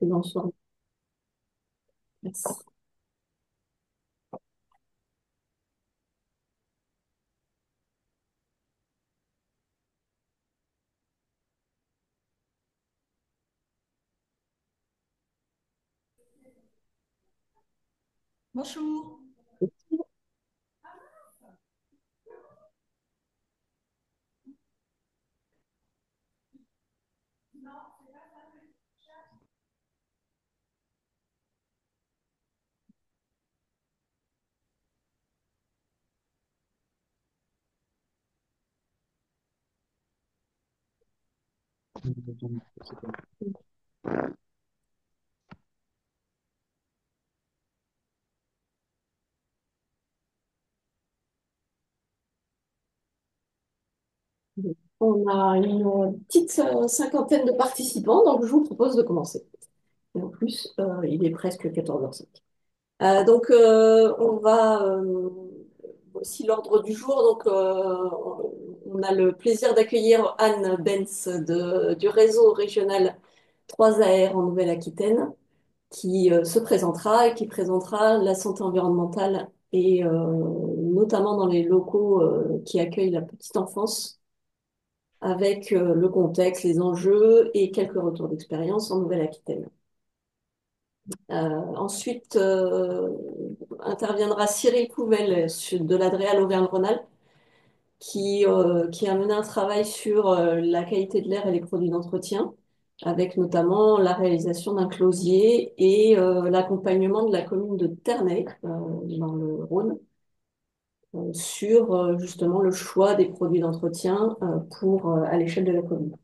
Bonsoir. Merci. Bonjour. On a une petite cinquantaine de participants, donc je vous propose de commencer. Et en plus, il est presque 14h05. On va aussi l'ordre du jour. On a le plaisir d'accueillir Anne Benz du réseau régional 3AR en Nouvelle-Aquitaine, qui se présentera et qui présentera la santé environnementale et notamment dans les locaux qui accueillent la petite enfance avec le contexte, les enjeux et quelques retours d'expérience en Nouvelle-Aquitaine. Ensuite, interviendra Cyril Couvel de l'Adréal Auvergne-Rhône-Alpes qui a mené un travail sur la qualité de l'air et les produits d'entretien, avec notamment la réalisation d'un closier et l'accompagnement de la commune de Ternay, dans le Rhône, sur justement le choix des produits d'entretien à l'échelle de la commune.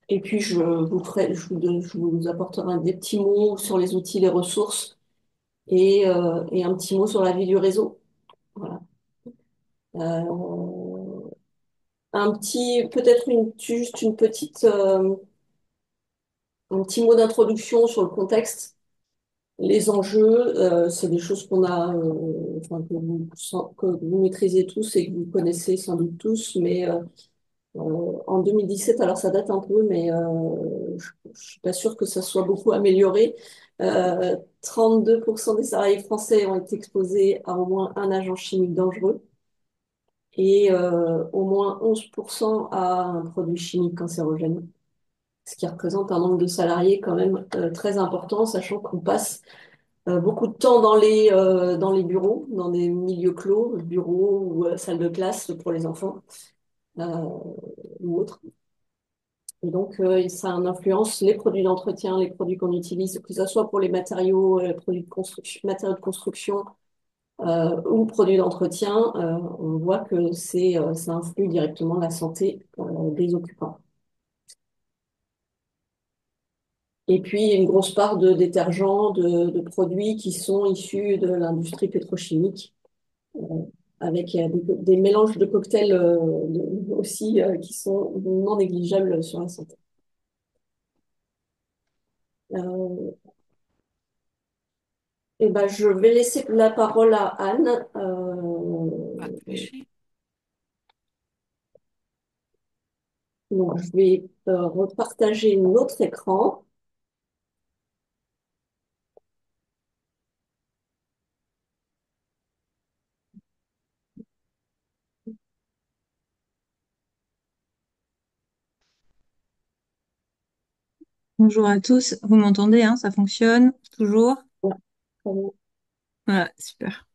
Et puis, je vous apporterai des petits mots sur les outils, les ressources et un petit mot sur la vie du réseau. Voilà. Euh, juste un petit mot d'introduction sur le contexte, les enjeux. C'est des choses enfin, que vous maîtrisez tous et que vous connaissez sans doute tous, mais en 2017, alors ça date un peu, mais je suis pas sûre que ça soit beaucoup amélioré. 32% des salariés français ont été exposés à au moins un agent chimique dangereux et au moins 11% à un produit chimique cancérogène, ce qui représente un nombre de salariés quand même très important, sachant qu'on passe beaucoup de temps dans les bureaux, dans des milieux clos, bureaux ou salles de classe pour les enfants euh, ou autres. Et donc, ça influence les produits d'entretien, les produits qu'on utilise, que ce soit pour les matériaux, produits de construction, matériaux de construction ou produits d'entretien. On voit que ça influe directement la santé des occupants. Et puis, une grosse part de détergents, de produits qui sont issus de l'industrie pétrochimique, euh, avec des mélanges de cocktails aussi qui sont non négligeables sur la santé. Euh, Eh ben, je vais laisser la parole à Anne. Donc, je vais repartager notre écran. Bonjour à tous. Vous m'entendez, hein, ça fonctionne toujours? Voilà. Voilà, super.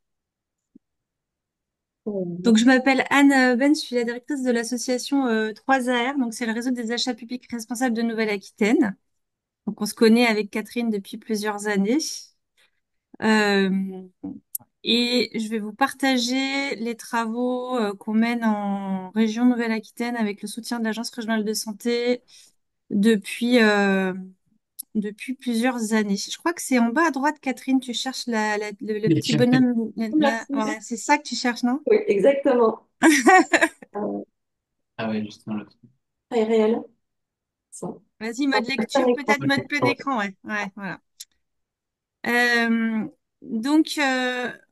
Donc, Euh, je m'appelle Anne Ben, je suis la directrice de l'association 3AR. Donc, c'est le réseau des achats publics responsables de Nouvelle-Aquitaine. Donc, on se connaît avec Catherine depuis plusieurs années. Euh, et je vais vous partager les travaux qu'on mène en région Nouvelle-Aquitaine avec le soutien de l'Agence régionale de santé depuis, depuis plusieurs années. Je crois que c'est en bas à droite, Catherine, tu cherches le petit bonhomme. Merci. Ouais, c'est ça que tu cherches, non? Oui, exactement. Euh, Taille réelle. Ça. Vas-y, Ça mode peut être un lecture, écran. peut-être mode plein écran, ouais. Ouais, voilà. Euh, donc,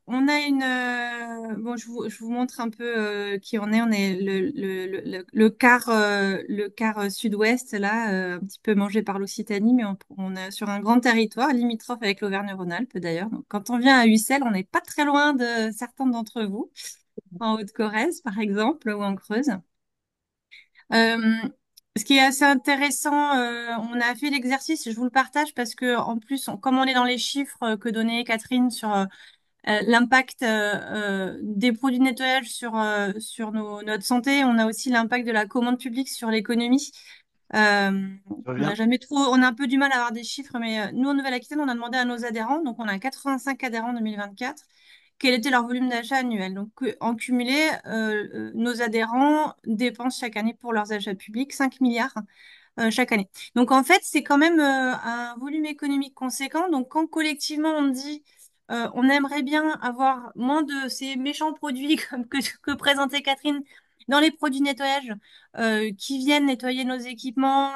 on a une. Bon, je vous montre un peu qui on est. On est le quart sud-ouest, là, un petit peu mangé par l'Occitanie, mais on est sur un grand territoire, limitrophe avec l'Auvergne-Rhône-Alpes d'ailleurs. Donc, quand on vient à Ussel, on n'est pas très loin de certains d'entre vous, en Haute-Corrèze, par exemple, ou en Creuse. Euh, Ce qui est assez intéressant, on a fait l'exercice, je vous le partage parce que en plus, comme on est dans les chiffres que donnait Catherine sur l'impact des produits de nettoyage sur notre santé. On a aussi l'impact de la commande publique sur l'économie. Euh, Je on n'a reviens. jamais trop, on a un peu du mal à avoir des chiffres, mais nous, en Nouvelle-Aquitaine, on a demandé à nos adhérents, donc on a 85 adhérents en 2024, quel était leur volume d'achat annuel. Donc, en cumulé, nos adhérents dépensent chaque année pour leurs achats publics 5 milliards chaque année. Donc en fait, c'est quand même un volume économique conséquent. Donc quand collectivement on dit on aimerait bien avoir moins de ces méchants produits comme que présentait Catherine dans les produits de nettoyage qui viennent nettoyer nos équipements,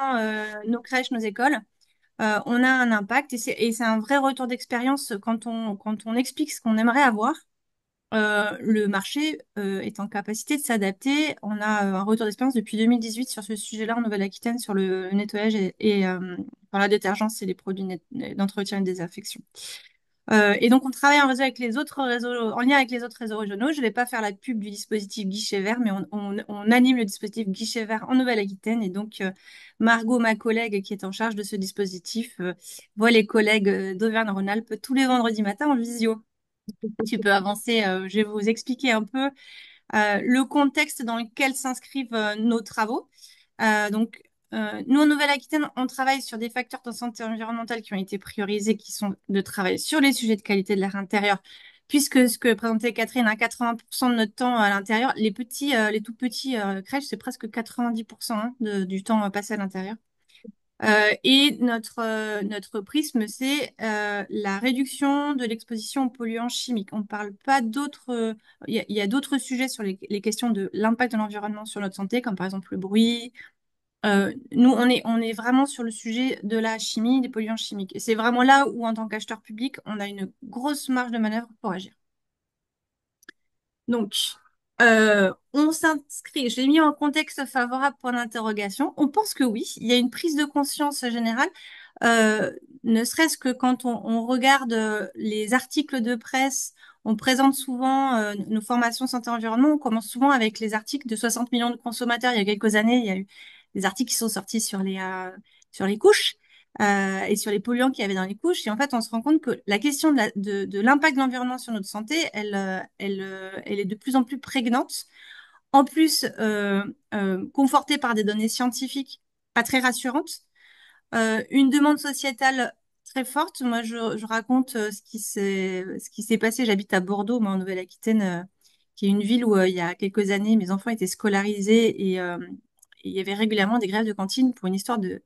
nos crèches, nos écoles, on a un impact et c'est un vrai retour d'expérience quand on explique ce qu'on aimerait avoir. Le marché est en capacité de s'adapter. On a un retour d'expérience depuis 2018 sur ce sujet-là en Nouvelle-Aquitaine, sur le nettoyage enfin, la détergence et les produits d'entretien et de désinfection. Et donc, on travaille en réseau avec les autres réseaux, en lien avec les autres réseaux régionaux. Je ne vais pas faire la pub du dispositif Guichet Vert, mais on anime le dispositif Guichet Vert en Nouvelle-Aquitaine. Et donc, Margot, ma collègue qui est en charge de ce dispositif, voit les collègues d'Auvergne-Rhône-Alpes tous les vendredis matins en visio. Tu peux avancer. Je vais vous expliquer un peu le contexte dans lequel s'inscrivent nos travaux. Donc, nous, en Nouvelle-Aquitaine, on travaille sur des facteurs de santé environnementale qui ont été priorisés, qui sont de travailler sur les sujets de qualité de l'air intérieur, puisque ce que présentait Catherine, à 80% de notre temps à l'intérieur, les tout petits crèches, c'est presque 90% hein, du temps passé à l'intérieur. Et notre prisme, c'est la réduction de l'exposition aux polluants chimiques. On ne parle pas d'autres. Il y a d'autres sujets sur les questions de l'impact de l'environnement sur notre santé, comme par exemple le bruit. Nous, on est vraiment sur le sujet de la chimie, des polluants chimiques. Et c'est vraiment là où, en tant qu'acheteur public, on a une grosse marge de manœuvre pour agir. Donc, on s'inscrit, je l'ai mis en contexte favorable pour l'interrogation. On pense que oui, il y a une prise de conscience générale, euh, ne serait-ce que quand on regarde les articles de presse, on présente souvent nos formations santé-environnement, on commence souvent avec les articles de 60 millions de consommateurs. Il y a quelques années, il y a eu des articles qui sont sortis sur les couches et sur les polluants qu'il y avait dans les couches. Et en fait, on se rend compte que la question de l'impact de l'environnement sur notre santé, elle est de plus en plus prégnante. En plus, confortée par des données scientifiques pas très rassurantes. Une demande sociétale très forte. Moi, je raconte ce qui s'est passé. J'habite à Bordeaux, moi, en Nouvelle-Aquitaine, qui est une ville où, il y a quelques années, mes enfants étaient scolarisés et il y avait régulièrement des grèves de cantine pour une histoire de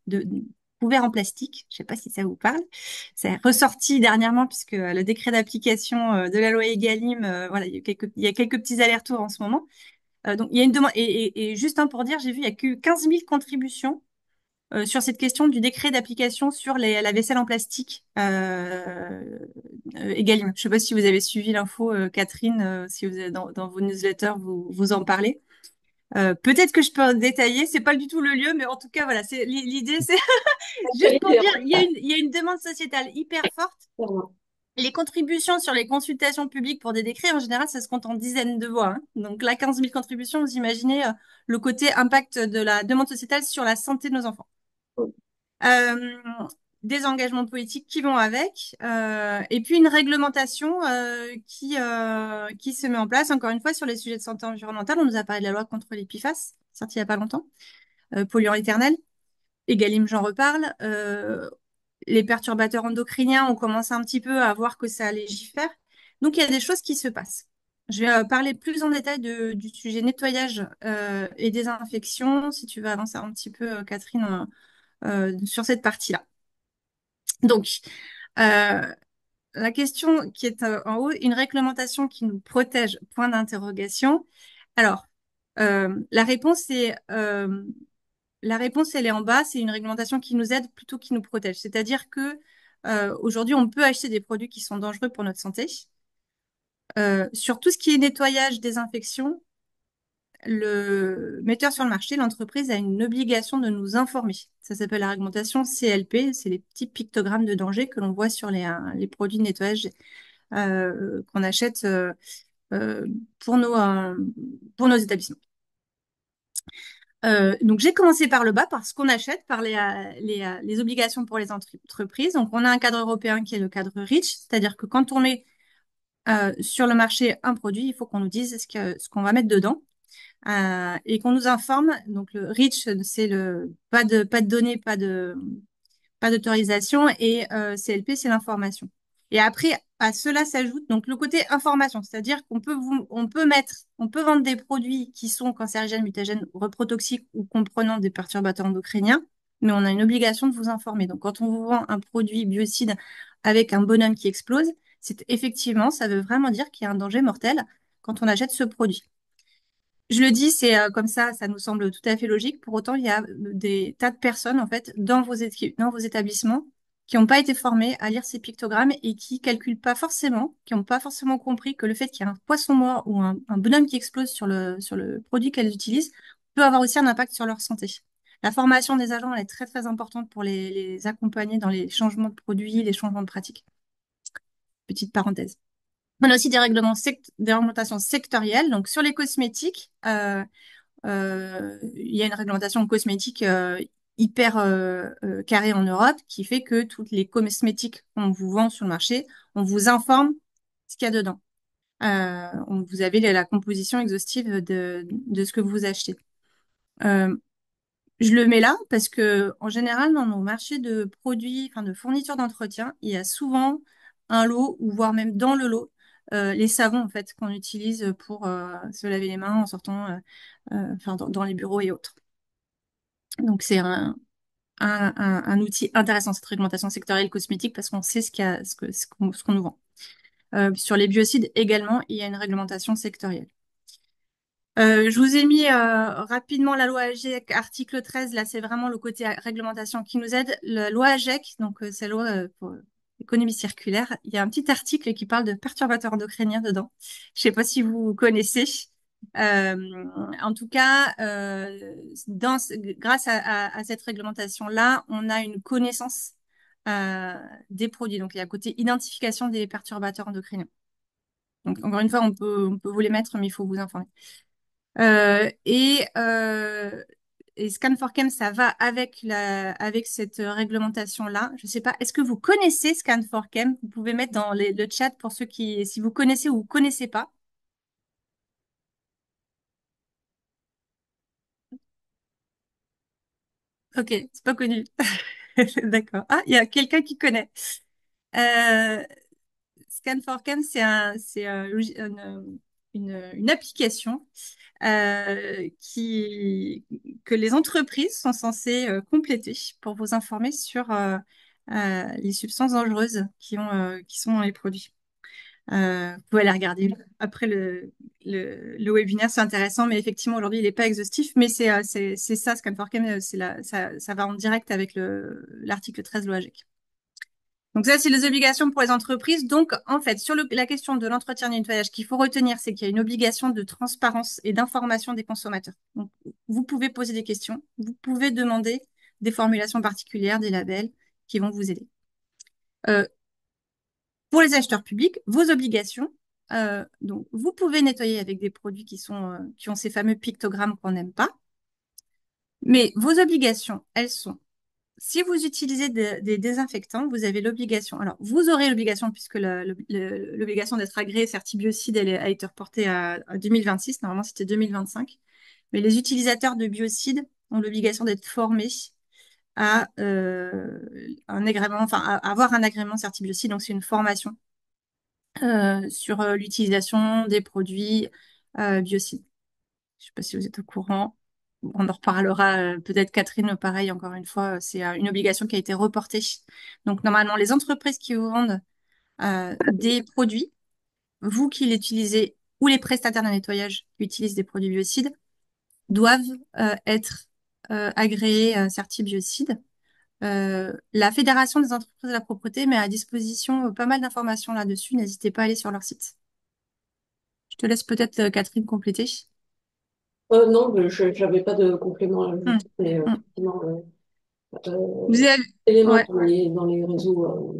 couverts en plastique. Je sais pas si ça vous parle. C'est ressorti dernièrement puisque le décret d'application de la loi Egalim, voilà, il y a quelques petits allers-retours en ce moment. Donc, il y a une demande. Et juste pour dire, j'ai vu, il y a que 15 000 contributions sur cette question du décret d'application sur la vaisselle en plastique Egalim. Je ne sais pas si vous avez suivi l'info, Catherine, si vous êtes dans vos newsletters, vous en parlez. Peut-être que je peux détailler, c'est pas du tout le lieu, mais en tout cas, voilà, c'est l'idée, c'est juste pour Qualité, dire, en tout cas, il y a une demande sociétale hyper forte. clairement. Les contributions sur les consultations publiques pour des décrets, en général, ça se compte en dizaines de voix. Hein. Donc là, 15 000 contributions, vous imaginez le côté impact de la demande sociétale sur la santé de nos enfants. Euh, des engagements politiques qui vont avec, et puis une réglementation qui se met en place, encore une fois, sur les sujets de santé environnementale. On nous a parlé de la loi contre les PFAS, sortie il n'y a pas longtemps, polluants éternels. Egalim, j'en reparle. Les perturbateurs endocriniens, on commence un petit peu à voir que ça légifère. Donc, il y a des choses qui se passent. Je vais parler plus en détail du sujet nettoyage et désinfection, si tu veux avancer un petit peu, Catherine, sur cette partie-là. Donc, euh, la question qui est en haut, une réglementation qui nous protège, point d'interrogation. Alors, la réponse, elle est en bas, c'est une réglementation qui nous aide plutôt qui nous protège. C'est-à-dire que aujourd'hui, on peut acheter des produits qui sont dangereux pour notre santé. Sur tout ce qui est nettoyage, désinfection, le metteur sur le marché, l'entreprise a une obligation de nous informer. Ça s'appelle la réglementation CLP, c'est les petits pictogrammes de danger que l'on voit sur les produits de nettoyage qu'on achète euh, pour pour nos établissements. Donc j'ai commencé par le bas, par ce qu'on achète, par les obligations pour les entreprises. Donc on a un cadre européen qui est le cadre REACH, c'est-à-dire que quand on met sur le marché un produit, il faut qu'on nous dise ce qu'on va mettre dedans et qu'on nous informe. Donc le REACH, c'est le pas de données, pas d'autorisation et CLP, c'est l'information. Et après, à cela s'ajoute donc le côté information, c'est-à-dire on peut vendre des produits qui sont cancérigènes, mutagènes, reprotoxiques ou comprenant des perturbateurs endocriniens, mais on a une obligation de vous informer. Donc, quand on vous vend un produit biocide avec un bonhomme qui explose, c'est effectivement, ça veut vraiment dire qu'il y a un danger mortel quand on achète ce produit. Je le dis, c'est comme ça nous semble tout à fait logique. Pour autant, il y a des tas de personnes, en fait, dans vos établissements qui n'ont pas été formées à lire ces pictogrammes et qui calculent pas forcément, qui n'ont pas forcément compris que le fait qu'il y ait un poisson mort ou un bonhomme qui explose sur le produit qu'elles utilisent peut avoir aussi un impact sur leur santé. La formation des agents, elle est très, très importante pour les accompagner dans les changements de produits, les changements de pratiques. Petite parenthèse. On a aussi des réglementations sectorielles. Donc, sur les cosmétiques, il y a une réglementation cosmétique hyper carrée en Europe qui fait que toutes les cosmétiques qu'on vous vend sur le marché, on vous informe ce qu'il y a dedans. Vous avez la composition exhaustive de ce que vous achetez. Euh, je le mets là parce que en général, dans nos marchés de produits, enfin de fournitures d'entretien, il y a souvent un lot ou voire même dans le lot les savons en fait qu'on utilise pour se laver les mains en sortant, enfin dans les bureaux et autres. Donc c'est un outil intéressant cette réglementation sectorielle cosmétique parce qu'on sait ce qu'on nous vend. Sur les biocides également, il y a une réglementation sectorielle. Je vous ai mis rapidement la loi AGEC, article 13. Là, c'est vraiment le côté réglementation qui nous aide. La loi AGEC, donc c'est la loi pour l'économie circulaire, il y a un petit article qui parle de perturbateurs endocriniens dedans. Je sais pas si vous connaissez. Euh, En tout cas, grâce à cette réglementation-là, on a une connaissance euh, des produits. Donc, il y a un côté identification des perturbateurs endocriniens. Donc, encore une fois, on peut vous les mettre, mais il faut vous informer. Euh, et, euh, et Scan4Chem, ça va avec avec cette réglementation-là. Je sais pas, est-ce que vous connaissez Scan4Chem? Vous pouvez mettre dans le chat pour ceux si vous connaissez ou vous connaissez pas. Ok, c'est pas connu. D'accord. Ah, il y a quelqu'un qui connaît. Euh, Scan4Chem, c'est une application que les entreprises sont censées compléter pour vous informer sur les substances dangereuses qui sont dans les produits. Vous pouvez aller regarder après le webinaire, c'est intéressant, mais effectivement, aujourd'hui, il n'est pas exhaustif, mais c'est ça, Scan4Chem, ça va en direct avec l'article 13 de l'OAGEC. Donc ça, c'est les obligations pour les entreprises. Donc, en fait, sur la question de l'entretien du nettoyage, qu'il faut retenir, c'est qu'il y a une obligation de transparence et d'information des consommateurs. Donc, vous pouvez poser des questions, vous pouvez demander des formulations particulières, des labels qui vont vous aider. Euh, pour les acheteurs publics, vos obligations, donc vous pouvez nettoyer avec des produits qui ont ces fameux pictogrammes qu'on n'aime pas, mais vos obligations, elles sont si vous utilisez des désinfectants, vous avez l'obligation. Alors, vous aurez l'obligation, puisque l'obligation d'être agréé certibiocide, a été reportée à 2026. Normalement, c'était 2025. Mais les utilisateurs de biocides ont l'obligation d'être formés à un agrément, enfin, à avoir un agrément certibiocide. Donc, c'est une formation sur l'utilisation des produits biocides. Je ne sais pas si vous êtes au courant. On en reparlera peut-être Catherine, pareil, encore une fois, c'est une obligation qui a été reportée. Donc normalement, les entreprises qui vous vendent des produits, vous qui les utilisez ou les prestataires d'un nettoyage qui utilisent des produits biocides, doivent être agréés certi biocide. La Fédération des entreprises de la propreté met à disposition pas mal d'informations là-dessus. N'hésitez pas à aller sur leur site. Je te laisse peut-être, Catherine, compléter. Non, mais j'avais pas de complément à Hmm. ajouter, mais Hmm. effectivement, Vous avez... éléments Ouais. dans les réseaux.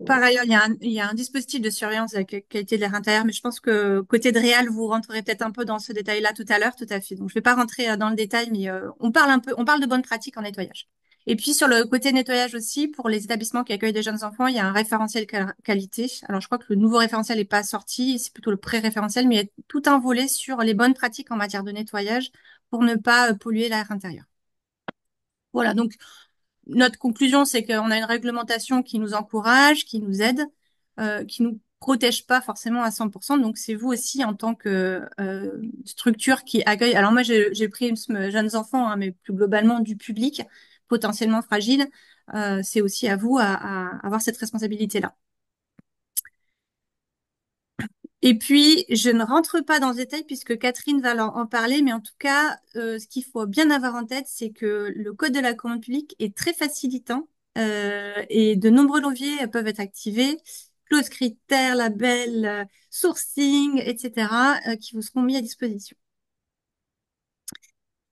Par ailleurs, il y a un dispositif de surveillance de la qualité de l'air intérieur, mais je pense que côté de Réal, vous rentrerez peut-être un peu dans ce détail-là tout à l'heure, tout à fait. Donc, je vais pas rentrer dans le détail, mais on parle un peu, on parle de bonnes pratiques en nettoyage. Et puis, sur le côté nettoyage aussi, pour les établissements qui accueillent des jeunes enfants, il y a un référentiel qualité. Alors, je crois que le nouveau référentiel n'est pas sorti, c'est plutôt le pré-référentiel, mais il y a tout un volet sur les bonnes pratiques en matière de nettoyage pour ne pas polluer l'air intérieur. Voilà. Donc, notre conclusion, c'est qu'on a une réglementation qui nous encourage, qui nous aide, qui nous protège pas forcément à 100%. Donc, c'est vous aussi en tant que structure qui accueille. Alors moi, j'ai pris jeunes enfants, hein, mais plus globalement du public potentiellement fragile. C'est aussi à vous à avoir cette responsabilité-là. Et puis, je ne rentre pas dans le détail puisque Catherine va en parler, mais en tout cas, ce qu'il faut bien avoir en tête, c'est que le code de la commande publique est très facilitant et de nombreux leviers peuvent être activés, clauses critères, labels, sourcing, etc., qui vous seront mis à disposition.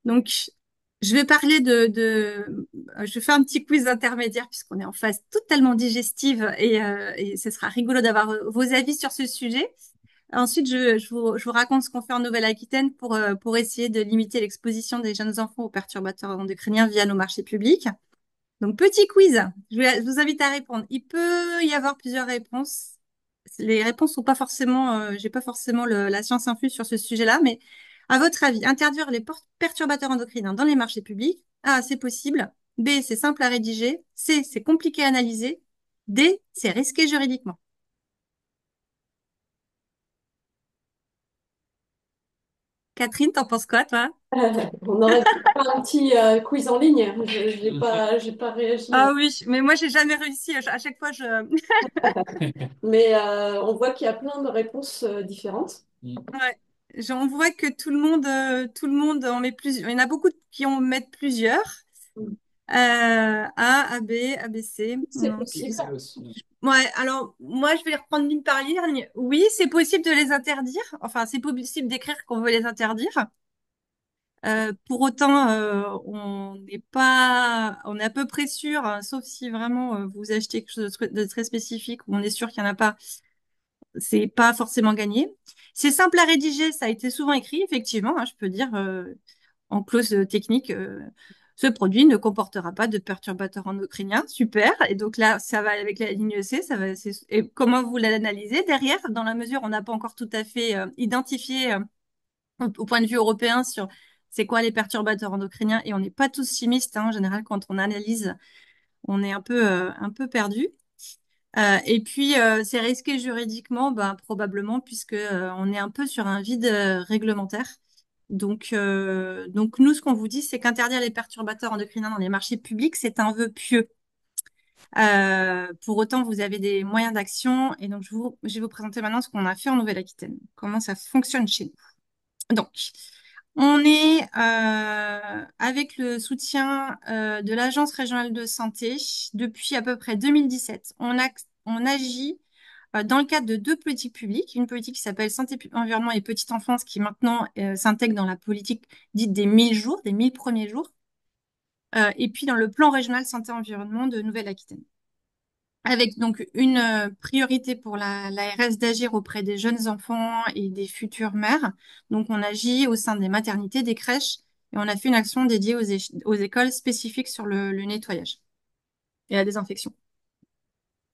Donc, je vais parler je vais faire un petit quiz intermédiaire puisqu'on est en phase totalement digestive et ce sera rigolo d'avoir vos avis sur ce sujet. Ensuite, je vous raconte ce qu'on fait en Nouvelle-Aquitaine pour essayer de limiter l'exposition des jeunes enfants aux perturbateurs endocriniens via nos marchés publics. Donc, petit quiz. Je vous invite à répondre. Il peut y avoir plusieurs réponses. Les réponses sont pas forcément, j'ai pas forcément la science infuse sur ce sujet-là, mais à votre avis, interdire les perturbateurs endocriniens dans les marchés publics, A, c'est possible. B, c'est simple à rédiger. C, c'est compliqué à analyser. D, c'est risqué juridiquement. Catherine, t'en penses quoi, toi? On aurait pu faire un petit quiz en ligne. J'ai pas réagi. Ah oui, mais moi j'ai jamais réussi. À chaque fois, je. Mais on voit qu'il y a plein de réponses différentes. Ouais. On voit que tout le monde en met plusieurs. Il y en a beaucoup qui en mettent plusieurs. A, A, B, A, B, C. C'est Non, possible. ouais. Alors moi, je vais les reprendre ligne par ligne. Oui, c'est possible de les interdire. Enfin, c'est possible d'écrire qu'on veut les interdire. Pour autant, on est à peu près sûr, hein, sauf si vraiment vous achetez quelque chose de très spécifique où on est sûr qu'il n'y en a pas, c'est pas forcément gagné. C'est simple à rédiger, ça a été souvent écrit, effectivement, hein, je peux dire en clause technique, ce produit ne comportera pas de perturbateurs endocriniens. Super. Et donc là, ça va avec la ligne C, et comment vous l'analysez derrière, dans la mesure où on n'a pas encore tout à fait identifié au point de vue européen sur c'est quoi les perturbateurs endocriniens et on n'est pas tous chimistes, hein, en général quand on analyse on est un peu perdu. Et puis c'est risqué juridiquement, ben, probablement puisque on est un peu sur un vide réglementaire. Donc nous ce qu'on vous dit c'est qu'interdire les perturbateurs endocriniens dans les marchés publics c'est un vœu pieux. Pour autant vous avez des moyens d'action et donc je vais vous présenter maintenant ce qu'on a fait en Nouvelle-Aquitaine, comment ça fonctionne chez nous. Donc, on est avec le soutien de l'Agence régionale de santé depuis à peu près 2017. On agit dans le cadre de deux politiques publiques, une politique qui s'appelle Santé, Environnement et Petite Enfance, qui maintenant s'intègre dans la politique dite des 1000 jours, des 1000 premiers jours, et puis dans le plan régional Santé Environnement de Nouvelle-Aquitaine avec donc une priorité pour l'ARS d'agir auprès des jeunes enfants et des futures mères. Donc, on agit au sein des maternités, des crèches, et on a fait une action dédiée aux écoles spécifiques sur le nettoyage et la désinfection.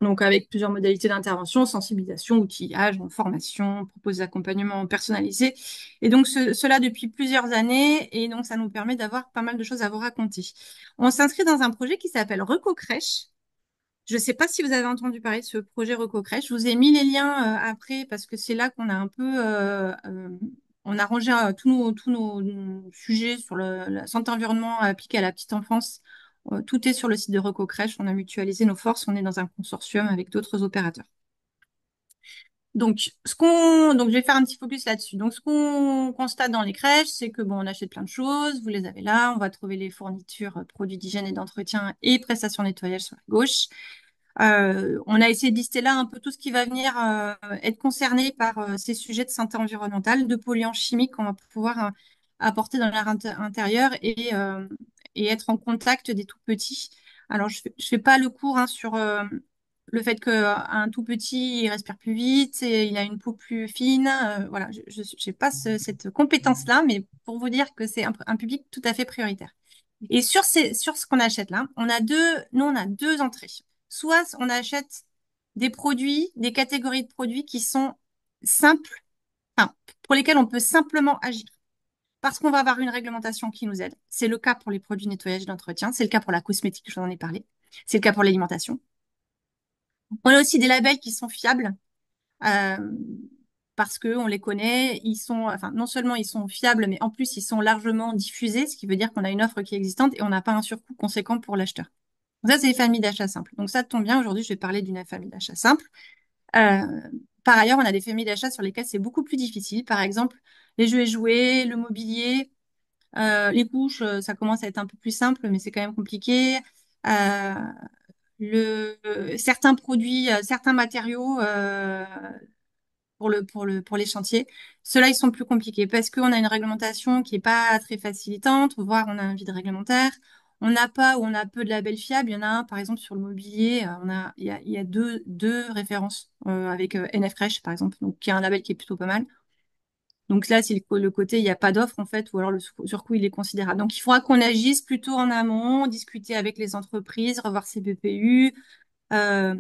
Donc, avec plusieurs modalités d'intervention, sensibilisation, outillage, formation, propose d'accompagnement personnalisé. Et donc, cela depuis plusieurs années. Et donc, ça nous permet d'avoir pas mal de choses à vous raconter. On s'inscrit dans un projet qui s'appelle Reco Crèche. Je ne sais pas si vous avez entendu parler de ce projet RecoCrèche. Je vous ai mis les liens après parce que c'est là qu'on a un peu on a rangé tous nos sujets sur la santé environnement appliquée à la petite enfance. Tout est sur le site de RecoCrèche. On a mutualisé nos forces. On est dans un consortium avec d'autres opérateurs. Donc je vais faire un petit focus là-dessus. Donc ce qu'on constate dans les crèches, c'est que bon, on achète plein de choses. Vous les avez là. On va trouver les fournitures, produits d'hygiène et d'entretien et prestations de nettoyage sur la gauche. On a essayé de lister là un peu tout ce qui va venir être concerné par ces sujets de santé environnementale, de polluants chimiques qu'on va pouvoir apporter dans l'air intérieur et être en contact des tout petits. Alors, je fais pas le cours hein, sur le fait qu'un tout petit, il respire plus vite et il a une peau plus fine. Voilà, je n'ai pas cette compétence-là, mais pour vous dire que c'est un public tout à fait prioritaire. Et sur ce qu'on achète là, nous, on a deux entrées. Soit on achète des produits, des catégories de produits qui sont simples, enfin, pour lesquels on peut simplement agir. Parce qu'on va avoir une réglementation qui nous aide. C'est le cas pour les produits de nettoyage et d'entretien. C'est le cas pour la cosmétique, je vous en ai parlé. C'est le cas pour l'alimentation. On a aussi des labels qui sont fiables. euh, Parce que on les connaît, enfin, non seulement ils sont fiables, mais en plus ils sont largement diffusés, ce qui veut dire qu'on a une offre qui est existante et on n'a pas un surcoût conséquent pour l'acheteur. Donc ça, c'est les familles d'achats simples. Donc ça tombe bien, aujourd'hui, je vais parler d'une famille d'achats simple. Euh, Par ailleurs, on a des familles d'achats sur lesquelles c'est beaucoup plus difficile. Par exemple, les jeux et jouets, le mobilier, les couches, ça commence à être un peu plus simple, mais c'est quand même compliqué. Euh, Certains produits, certains matériaux, pour les chantiers. Ceux-là, ils sont plus compliqués parce qu'on a une réglementation qui est pas très facilitante, voire on a un vide réglementaire. On n'a pas ou on a peu de labels fiables. Il y en a un, par exemple, sur le mobilier, il y a deux références avec NFRESH, par exemple, donc qui est un label qui est plutôt pas mal. Donc là, c'est le côté, il n'y a pas d'offre, en fait, ou alors le surcoût, il est considérable. Donc, il faudra qu'on agisse plutôt en amont, discuter avec les entreprises, revoir ses BPU, euh,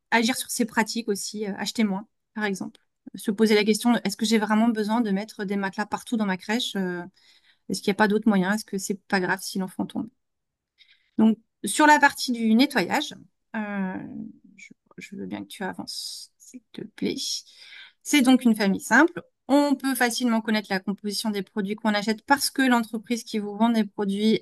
agir sur ses pratiques aussi, acheter moins, par exemple. Se poser la question, est-ce que j'ai vraiment besoin de mettre des matelas partout dans ma crèche? Est-ce qu'il n'y a pas d'autres moyens? Est-ce que c'est pas grave si l'enfant tombe? Donc, sur la partie du nettoyage, euh, je veux bien que tu avances, s'il te plaît. C'est donc une famille simple. On peut facilement connaître la composition des produits qu'on achète parce que l'entreprise qui vous vend des produits,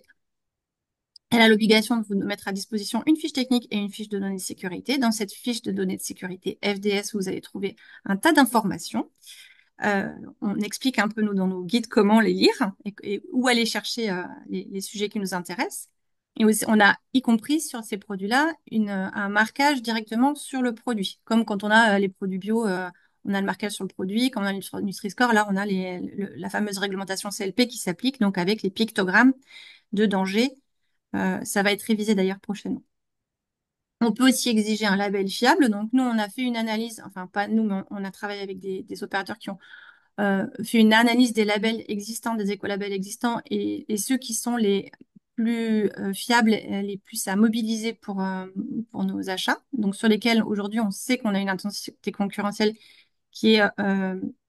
elle a l'obligation de vous mettre à disposition une fiche technique et une fiche de données de sécurité. Dans cette fiche de données de sécurité FDS, vous allez trouver un tas d'informations. Euh, on explique un peu, nous, dans nos guides, comment les lire et où aller chercher les sujets qui nous intéressent. Et aussi, on a, y compris sur ces produits-là, un marquage directement sur le produit. Comme quand on a les produits bio, on a le marquage sur le produit. Quand on a le Nutri-Score, là, on a la fameuse réglementation CLP qui s'applique, donc avec les pictogrammes de danger. Ça va être révisé d'ailleurs prochainement. On peut aussi exiger un label fiable. Donc, nous, on a fait une analyse, enfin, pas nous, mais on a travaillé avec des opérateurs qui ont fait une analyse des labels existants, des écolabels existants et ceux qui sont les plus fiables, les plus à mobiliser pour nos achats. Donc, sur lesquels aujourd'hui, on sait qu'on a une intensité concurrentielle qui est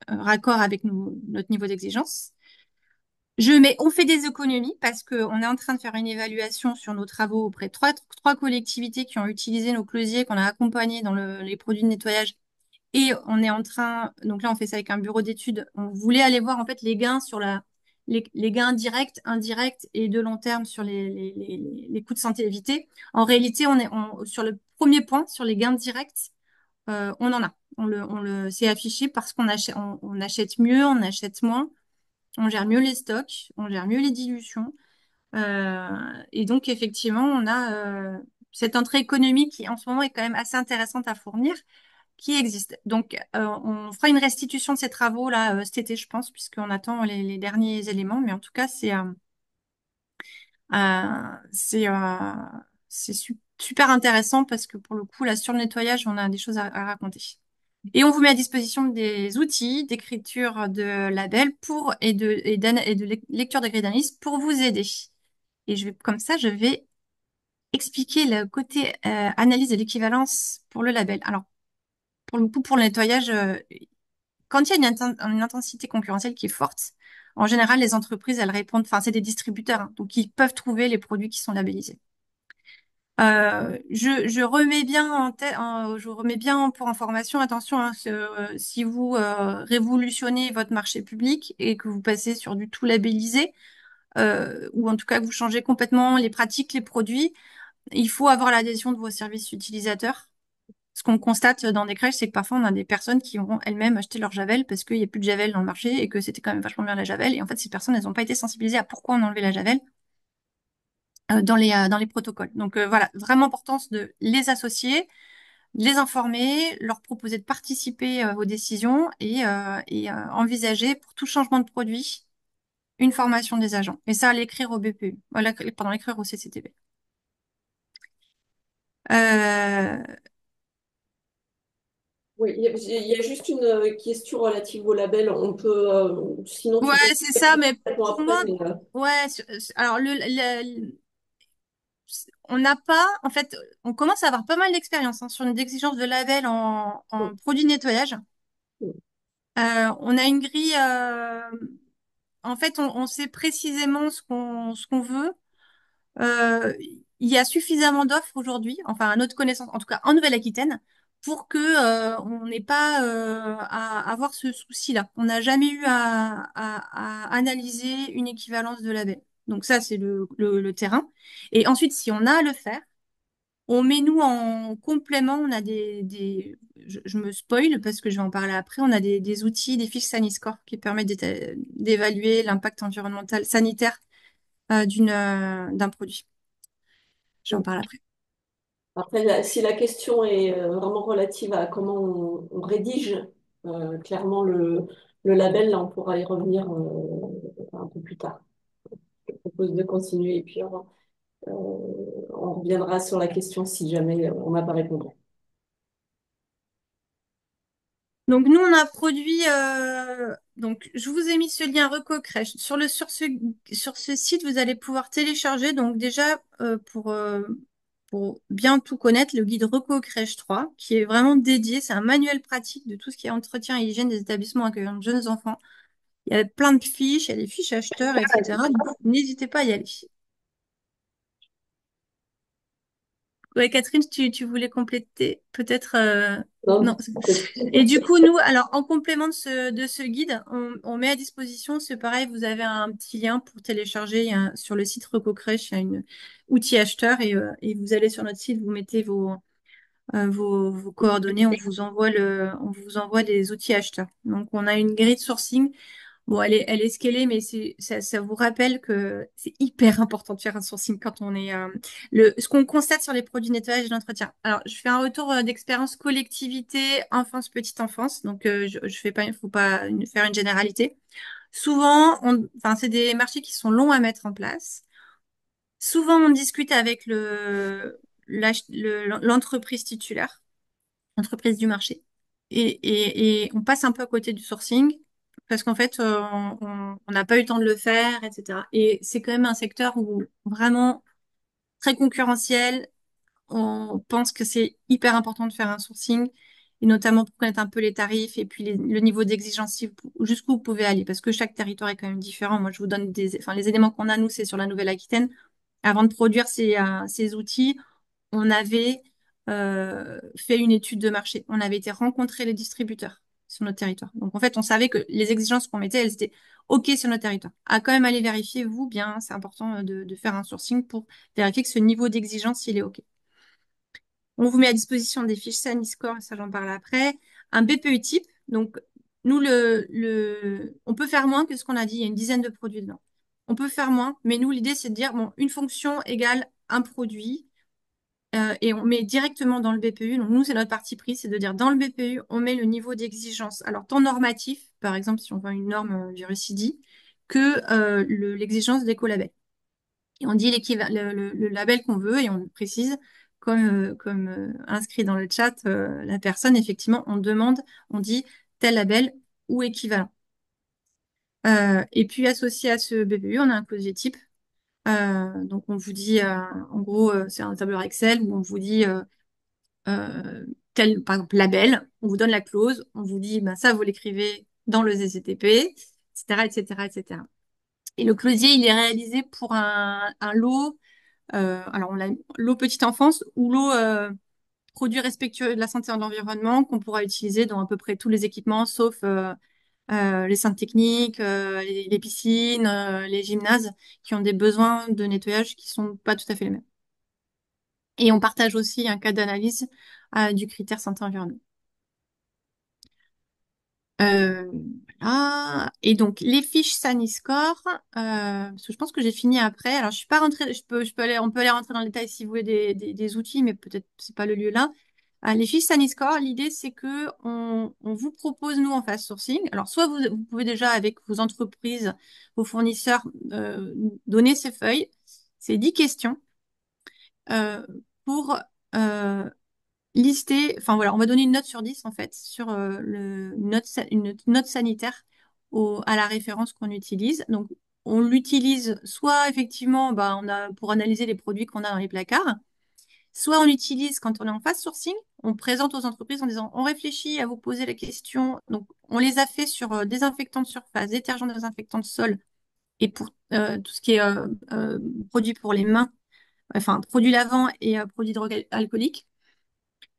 raccord avec notre niveau d'exigence. On fait des économies parce qu'on est en train de faire une évaluation sur nos travaux auprès de trois collectivités qui ont utilisé nos closiers qu'on a accompagnés dans les produits de nettoyage. Et on est en train, donc là, on fait ça avec un bureau d'études. On voulait aller voir en fait les gains sur les gains directs, indirects et de long terme sur les coûts de santé évités. En réalité, sur le premier point, sur les gains directs, on en a. C'est affiché parce on achète mieux, on achète moins. On gère mieux les stocks, on gère mieux les dilutions. Et donc, effectivement, on a cette entrée économique qui, en ce moment, est quand même assez intéressante à fournir, qui existe. Donc, on fera une restitution de ces travaux-là cet été, je pense, puisqu'on attend les derniers éléments. Mais en tout cas, euh, c'est, euh, super intéressant parce que, pour le coup, là, sur le nettoyage, on a des choses à raconter. Et on vous met à disposition des outils d'écriture de labels et de lecture de grilles d'analyse pour vous aider. Et comme ça, je vais expliquer le côté analyse de l'équivalence pour le label. Alors, pour le coup, pour le nettoyage, quand il y a une intensité concurrentielle qui est forte, en général, les entreprises, elles répondent, enfin, c'est des distributeurs, hein, donc ils peuvent trouver les produits qui sont labellisés. Je remets bien je remets bien pour information, attention, hein, si vous révolutionnez votre marché public et que vous passez sur du tout labellisé, ou en tout cas que vous changez complètement les pratiques, les produits, il faut avoir l'adhésion de vos services utilisateurs. Ce qu'on constate dans des crèches, c'est que parfois on a des personnes qui vont elles-mêmes acheter leur Javel parce qu'il n'y a plus de Javel dans le marché et que c'était quand même vachement bien la Javel. Et en fait, ces personnes, elles n'ont pas été sensibilisées à pourquoi on enlevait la Javel dans les protocoles. Donc voilà, vraiment importance de les associer. les informer, leur proposer de participer aux décisions envisager pour tout changement de produit une formation des agents. Et ça, à l'écrire au BPU, pardon, l'écrire au CCTB. Euh, Oui, il y a juste une question relative au label. On peut, sinon ouais, tu peux c'est ça, mais complètement pour après, moi, mais ouais, alors on n'a pas, en fait, on commence à avoir pas mal d'expérience hein, sur une exigence de label en produits de nettoyage. On a une grille, en fait, on sait précisément ce qu'on veut. Il y a suffisamment d'offres aujourd'hui, enfin à notre connaissance, en tout cas en Nouvelle-Aquitaine, pour que on n'ait pas à avoir ce souci-là. On n'a jamais eu à analyser une équivalence de label. Donc ça, c'est le terrain. Et ensuite, si on a à le faire, on met nous en complément, on a je me spoil parce que je vais en parler après, on a des outils, des fiches Saniscore qui permettent d'évaluer l'impact environnemental sanitaire d'un produit. J'en parle après. après, si la question est vraiment relative à comment on rédige clairement le label, là, on pourra y revenir un peu plus tard. Je propose de continuer et puis on reviendra sur la question si jamais on n'a pas répondu. Donc nous on a produit donc je vous ai mis ce lien Recocrèche sur ce site vous allez pouvoir télécharger donc déjà pour bien tout connaître le guide Recocrèche 3 qui est vraiment dédié c'est un manuel pratique de tout ce qui est entretien et hygiène des établissements accueillant de jeunes enfants. Il y a plein de fiches, il y a des fiches acheteurs etc. Donc n'hésitez pas à y aller. Ouais, Catherine, tu voulais compléter peut-être Non, non. Et du coup, nous, alors en complément de ce guide, on met à disposition, c'est pareil, vous avez un petit lien pour télécharger sur le site Recocrèche, il y a une outil acheteur et vous allez sur notre site, vous mettez vos coordonnées, on vous envoie des outils acheteurs. Donc on a une grille de sourcing. Bon, elle est scalée, mais ça vous rappelle que c'est hyper important de faire un sourcing quand on est ce qu'on constate sur les produits nettoyage et d'entretien. Alors, je fais un retour d'expérience collectivité enfance petite enfance, donc je fais pas, il faut pas faire une généralité. Souvent, enfin, c'est des marchés qui sont longs à mettre en place. Souvent, on discute avec l'entreprise titulaire entreprise du marché. Et on passe un peu à côté du sourcing parce qu'en fait, on n'a pas eu le temps de le faire, etc. Et c'est quand même un secteur où vraiment très concurrentiel. On pense que c'est hyper important de faire un sourcing et notamment pour connaître un peu les tarifs et puis le niveau d'exigence jusqu'où vous pouvez aller parce que chaque territoire est quand même différent. Moi, je vous donne enfin, les éléments qu'on a, nous, c'est sur la Nouvelle-Aquitaine. Avant de produire ces outils, on avait fait une étude de marché. On avait été rencontrer les distributeurs sur notre territoire. Donc, en fait, on savait que les exigences qu'on mettait, elles étaient OK sur notre territoire. À quand même aller vérifier, vous, bien, c'est important de faire un sourcing pour vérifier que ce niveau d'exigence, il est OK. On vous met à disposition des fiches Saniscore, ça j'en parle après. Un BPE type. Donc, nous, on peut faire moins que ce qu'on a dit. Il y a une dizaine de produits dedans. On peut faire moins, mais nous, l'idée, c'est de dire, bon, une fonction égale un produit. Et on met directement dans le BPU. Donc, nous, c'est notre parti pris, c'est de dire dans le BPU, on met le niveau d'exigence. Alors, tant normatif, par exemple, si on veut une norme du RICIDI, que l'exigence d'écolabel. Et on dit le label qu'on veut et on précise, comme inscrit dans le chat, la personne, effectivement, on demande, on dit tel label ou équivalent. Et puis, associé à ce BPU, on a un casier type. Donc, on vous dit, en gros, c'est un tableur Excel où on vous dit tel, par exemple, label, on vous donne la clause, on vous dit, ben, ça, vous l'écrivez dans le ZCTP, etc., etc., etc. Et le closier, il est réalisé pour un lot, alors on l'a l'eau petite enfance ou l'eau produit respectueux de la santé et de l'environnement qu'on pourra utiliser dans à peu près tous les équipements, sauf les centres techniques, les piscines, les gymnases, qui ont des besoins de nettoyage qui sont pas tout à fait les mêmes. Et on partage aussi un cas d'analyse du critère santé-environnement. Euh, voilà. Et donc les fiches Saniscore, parce que je pense que j'ai fini après. Alors je suis pas rentrée, on peut aller rentrer dans le détail si vous voulez des outils, mais peut-être c'est pas le lieu là. Les fiches Saniscore, l'idée, c'est que on vous propose, nous, en fast sourcing. Alors, soit vous pouvez déjà, avec vos entreprises, vos fournisseurs, donner ces feuilles, ces 10 questions, euh, pour lister, enfin voilà, on va donner une note sur 10 en fait, sur une note sanitaire à la référence qu'on utilise. Donc, on l'utilise soit effectivement bah, pour analyser les produits qu'on a dans les placards, soit on l'utilise quand on est en phase sourcing, on présente aux entreprises en disant on réfléchit à vous poser la question. Donc, on les a fait sur désinfectant de surface, détergent désinfectant de sol et pour tout ce qui est produit pour les mains, enfin produits lavants et produits alcooliques.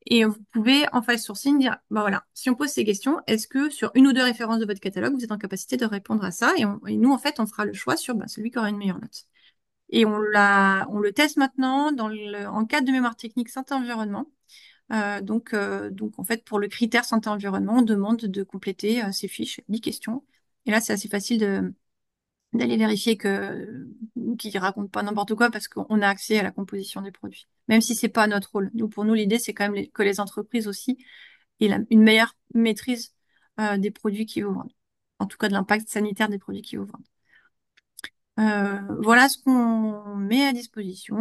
Et vous pouvez, en phase sourcing, dire, bah voilà, si on pose ces questions, est-ce que sur une ou deux références de votre catalogue, vous êtes en capacité de répondre à ça? Et nous, en fait, on fera le choix sur bah, celui qui aura une meilleure note. Et on le teste maintenant en cadre de mémoire technique santé-environnement. Donc, en fait, pour le critère santé-environnement, on demande de compléter ces fiches, 10 questions. Et là, c'est assez facile d'aller vérifier qu'ils racontent pas n'importe quoi parce qu'on a accès à la composition des produits. Même si c'est pas notre rôle. Pour nous, l'idée, c'est quand même que les entreprises aussi aient une meilleure maîtrise des produits qu'ils vous vendent. En tout cas, de l'impact sanitaire des produits qu'ils vous vendent. Voilà ce qu'on met à disposition.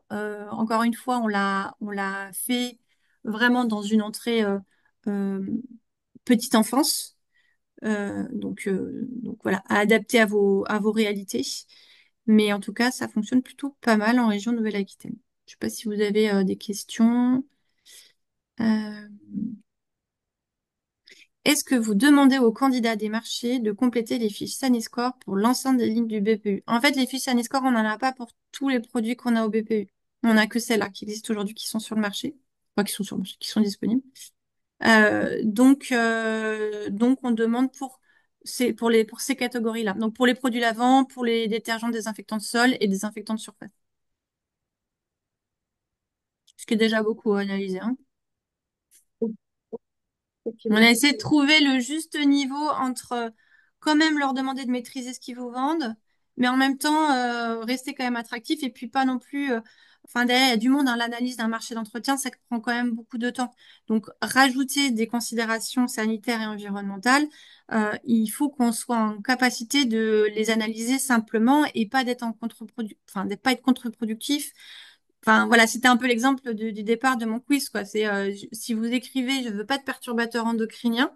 Encore une fois, on l'a fait vraiment dans une entrée euh, petite enfance. Donc voilà, à adapter à vos réalités. Mais en tout cas, ça fonctionne plutôt pas mal en région Nouvelle-Aquitaine. Je sais pas si vous avez des questions. Euh, Est-ce que vous demandez aux candidats des marchés de compléter les fiches Saniscore pour l'ensemble des lignes du BPU? En fait, les fiches Saniscore, on n'en a pas pour tous les produits qu'on a au BPU. On n'a que celles-là qui existent aujourd'hui, qui sont sur le marché. Enfin, qui sont sur le marché, qui sont disponibles. Donc, on demande pour ces catégories-là. Donc, pour les produits lavants, pour les détergents désinfectants de sol et désinfectants de surface. Ce qui est déjà beaucoup à analyser, hein. Ok, On a essayé de trouver le juste niveau entre quand même leur demander de maîtriser ce qu'ils vous vendent, mais en même temps rester quand même attractif et puis pas non plus. Enfin, derrière, il y a du monde, hein, l'analyse d'un marché d'entretien, ça prend quand même beaucoup de temps. Donc, rajouter des considérations sanitaires et environnementales, il faut qu'on soit en capacité de les analyser simplement et pas d'être enfin, de pas être contre-productif. Enfin, voilà, c'était un peu l'exemple du départ de mon quiz, quoi. C'est si vous écrivez, je veux pas de perturbateur endocrinien,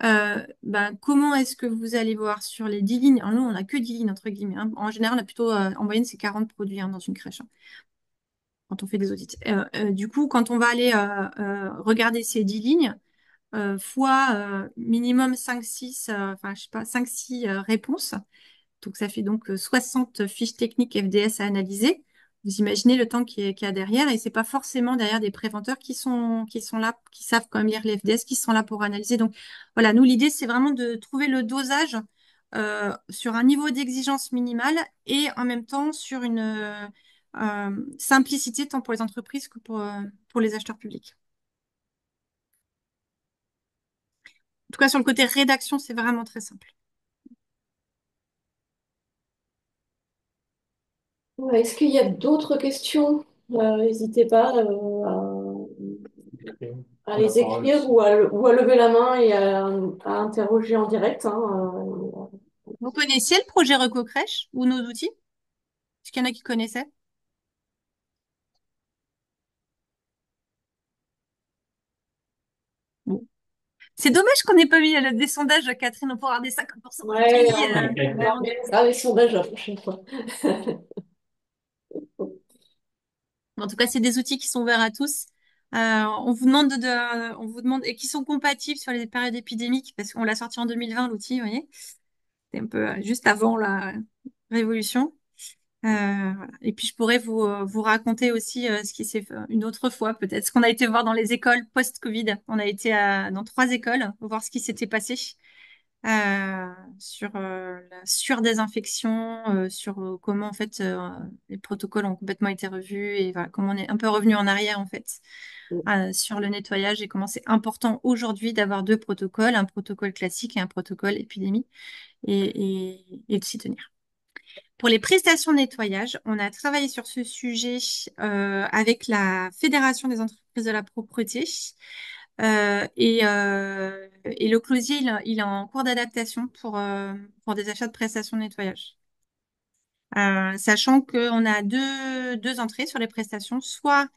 ben, comment est-ce que vous allez voir sur les 10 lignes? Alors, nous, on n'a que 10 lignes, entre guillemets, hein. En général, on a plutôt, en moyenne, c'est 40 produits hein, dans une crèche, hein, quand on fait des audits. Du coup, quand on va aller regarder ces 10 lignes, fois minimum 5-6, enfin, je sais pas, 5-6 réponses, donc, ça fait donc 60 fiches techniques FDS à analyser. Vous imaginez le temps qu'il y a derrière, et c'est pas forcément derrière des préventeurs qui sont là, qui savent quand même lire les FDS, qui sont là pour analyser. Donc, voilà, nous, l'idée, c'est vraiment de trouver le dosage sur un niveau d'exigence minimal et en même temps sur une simplicité tant pour les entreprises que pour les acheteurs publics. En tout cas, sur le côté rédaction, c'est vraiment très simple. ouais, est-ce qu'il y a d'autres questions? N'hésitez pas à les écrire ou à lever la main et à interroger en direct, hein, Vous connaissiez le projet RecoCrèche ou nos outils? Est-ce qu'il y en a qui connaissaient? Bon. C'est dommage qu'on n'ait pas mis des sondages, Catherine, on pourra avoir des 50% ouais, oui. on organisera les sondages la prochaine fois. En tout cas, c'est des outils qui sont ouverts à tous. On vous demande, et qui sont compatibles sur les périodes épidémiques, parce qu'on l'a sorti en 2020, l'outil, vous voyez. C'est un peu juste avant la révolution. Voilà. Et puis, je pourrais vous raconter aussi ce qui s'est fait une autre fois, peut-être, ce qu'on a été voir dans les écoles post-Covid. On a été dans 3 écoles, pour voir ce qui s'était passé. Sur la surdésinfection, sur comment en fait les protocoles ont complètement été revus et voilà, comment on est un peu revenu en arrière en fait sur le nettoyage et comment c'est important aujourd'hui d'avoir 2 protocoles, un protocole classique et un protocole épidémie et de s'y tenir. Pour les prestations de nettoyage, on a travaillé sur ce sujet avec la Fédération des entreprises de la propreté. Et le closier, il est en cours d'adaptation pour des achats de prestations de nettoyage. Sachant qu'on a deux entrées sur les prestations. Soit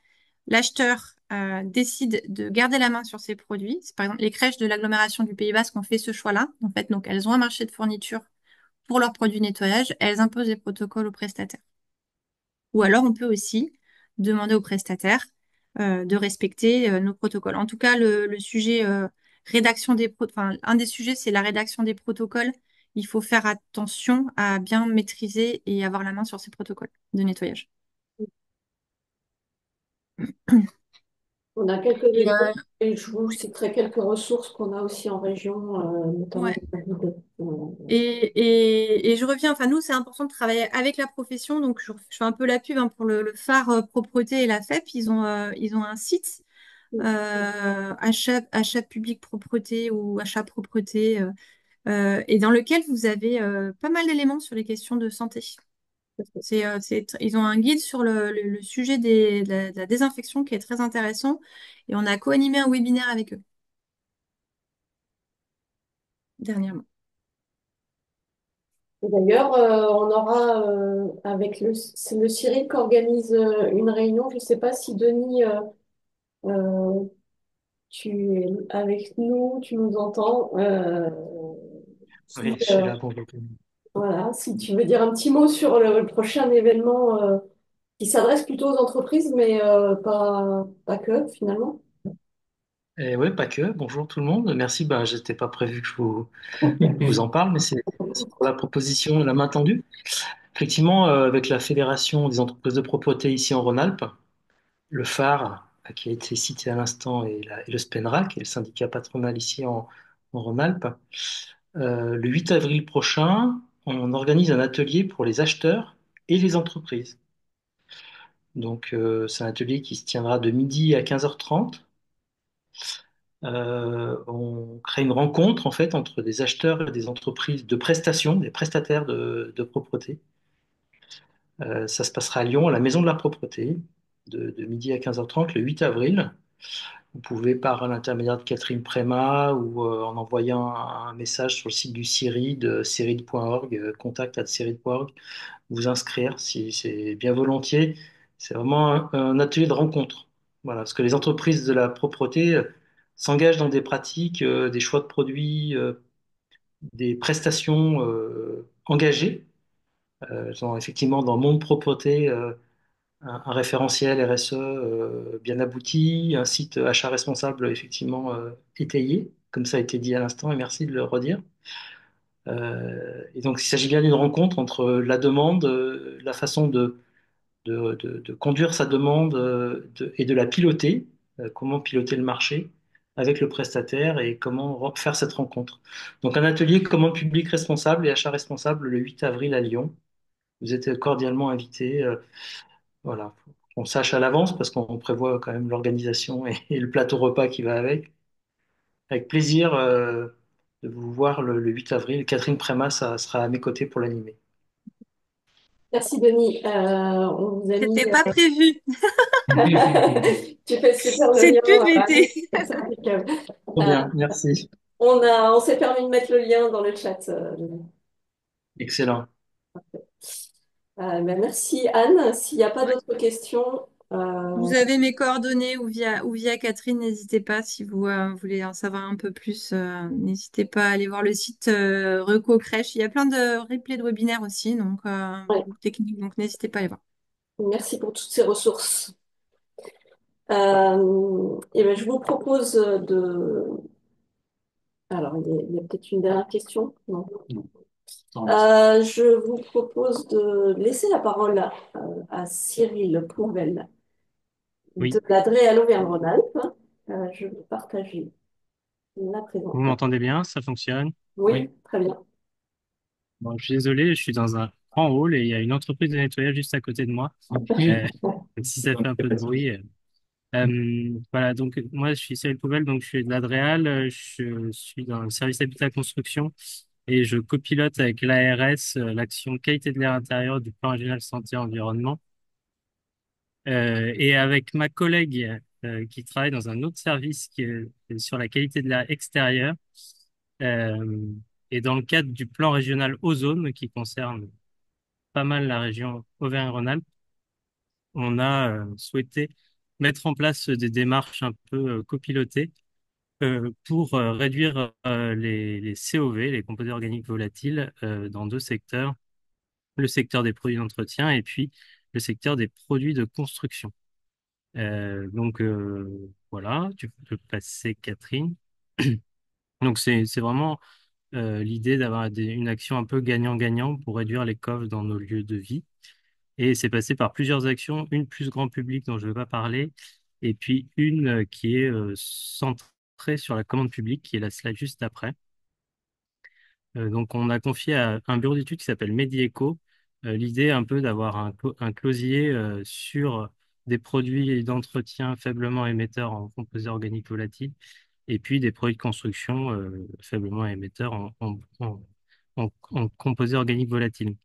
l'acheteur décide de garder la main sur ses produits. C'est par exemple les crèches de l'agglomération du Pays Basque ont fait ce choix-là. En fait, donc elles ont un marché de fourniture pour leurs produits de nettoyage. Elles imposent des protocoles aux prestataires. Ou alors, on peut aussi demander aux prestataires de respecter nos protocoles. En tout cas, le sujet rédaction enfin, un des sujets, c'est la rédaction des protocoles. Il faut faire attention à bien maîtriser et avoir la main sur ces protocoles de nettoyage. On a quelques Et, exemples et je vous citerai quelques ressources qu'on a aussi en région, notamment ouais. dans la ville. Et je reviens, enfin nous, c'est important de travailler avec la profession, donc je fais un peu la pub hein, pour le phare propreté et la FEP. Ils ont un site achat public propreté ou achat propreté, et dans lequel vous avez pas mal d'éléments sur les questions de santé. Ils ont un guide sur le sujet de la désinfection qui est très intéressant et on a co-animé un webinaire avec eux dernièrement. Et d'ailleurs, on aura avec c'est le CIRI qui organise une réunion. Je ne sais pas si Denis, euh, tu es avec nous, tu nous entends. Oui, Si, je suis là pour vous. voilà, si tu veux dire un petit mot sur le prochain événement qui s'adresse plutôt aux entreprises, mais pas que finalement. Et ouais, pas que. Bonjour tout le monde. Merci. Ben, j'étais pas prévu que vous en parle, mais c'est pour la proposition et la main tendue. Effectivement, avec la Fédération des entreprises de propreté ici en Rhône-Alpes, le phare qui a été cité à l'instant et le SPENRAC, et le syndicat patronal ici en Rhône-Alpes, le 8 avril prochain, on organise un atelier pour les acheteurs et les entreprises. Donc, c'est un atelier qui se tiendra de midi à 15h30. On crée une rencontre en fait entre des acheteurs et des entreprises de prestations, des prestataires de propreté. Ça se passera à Lyon, à la Maison de la Propreté, de midi à 15h30 le 8 avril. Vous pouvez par l'intermédiaire de Catherine Préma ou en envoyant un message sur le site du CIRI de cirid.org, contact@cirid.org, vous inscrire si c'est bien volontiers. C'est vraiment un atelier de rencontre. Voilà, parce que les entreprises de la propreté s'engagent dans des pratiques, des choix de produits, des prestations engagées. Elles ont effectivement dans le monde propreté un référentiel RSE bien abouti, un site achat responsable effectivement étayé, comme ça a été dit à l'instant, et merci de le redire. Et donc il s'agit bien d'une rencontre entre la demande, la façon de conduire sa demande et de la piloter, comment piloter le marché avec le prestataire et comment faire cette rencontre. Donc un atelier commande publique responsable et achat responsable le 8 avril à Lyon. Vous êtes cordialement invités. Voilà, faut qu'on sache à l'avance parce qu'on prévoit quand même l'organisation et le plateau repas qui va avec. Avec plaisir de vous voir le 8 avril. Catherine Préma sera à mes côtés pour l'animer. Merci Denis. On vous a mis. C'était pas prévu. Tu fais super le Cette pub lien. était. C'est impeccable. Trop Euh, bien, merci. on s'est permis de mettre le lien dans le chat. Excellent. Ben, merci Anne. S'il n'y a pas d'autres questions, Vous avez mes coordonnées ou via Catherine, n'hésitez pas si vous voulez en savoir un peu plus. N'hésitez pas à aller voir le site Reco Crèche. Il y a plein de replays de webinaires aussi, donc ouais, techniques, donc n'hésitez pas à aller voir. merci pour toutes ces ressources. Et ben, je vous propose de. Alors, il y a peut-être une dernière question. Non. Je vous propose de laisser la parole à Cyril Pouvel de Oui, la DRE à l'Auvergne-Rhône-Alpes. Je vais partager la vous présentation. m'entendez bien? Ça fonctionne? Oui, très bien. Bon, je suis désolé, je suis dans un grand hall et il y a une entreprise de nettoyage juste à côté de moi. Euh, si ça fait un peu de bruit. Voilà, donc moi je suis Cyril Pouvel, donc je suis de l'Adréal, je suis dans le service habitat construction et je copilote avec l'ARS l'action qualité de l'air intérieur du plan régional santé-environnement. Et avec ma collègue qui travaille dans un autre service qui est sur la qualité de l'air extérieur, euh, et dans le cadre du plan régional ozone qui concerne pas mal la région Auvergne-Rhône-Alpes, on a souhaité mettre en place des démarches un peu copilotées pour réduire les COV, les composés organiques volatiles, dans deux secteurs, le secteur des produits d'entretien et puis le secteur des produits de construction. Voilà, tu peux passer Catherine. Donc c'est vraiment l'idée d'avoir une action un peu gagnant-gagnant pour réduire les coves dans nos lieux de vie. Et c'est passé par plusieurs actions, une plus grand public dont je ne vais pas parler, et puis une qui est centrée sur la commande publique, qui est la slide juste après. Donc on a confié à un bureau d'études qui s'appelle Medieco l'idée un peu d'avoir un closier sur des produits d'entretien faiblement émetteurs en composés organiques volatiles et puis des produits de construction faiblement émetteurs en composés organiques volatiles.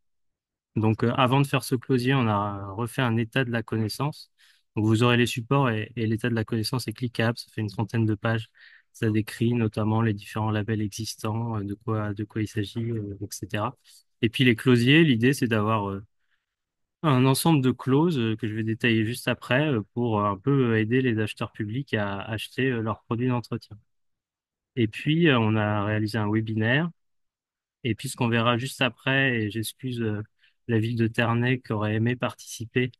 Donc, avant de faire ce closier, on a refait un état de la connaissance. Donc, vous aurez les supports et l'état de la connaissance est cliquable. Ça fait une trentaine de pages. Ça décrit notamment les différents labels existants, de quoi il s'agit, etc. Et puis, les closiers, l'idée, c'est d'avoir un ensemble de clauses que je vais détailler juste après pour un peu aider les acheteurs publics à acheter leurs produits d'entretien. Et puis, on a réalisé un webinaire et puis, ce qu'on verra juste après, et j'excuse la ville de Ternay qui aurait aimé participer,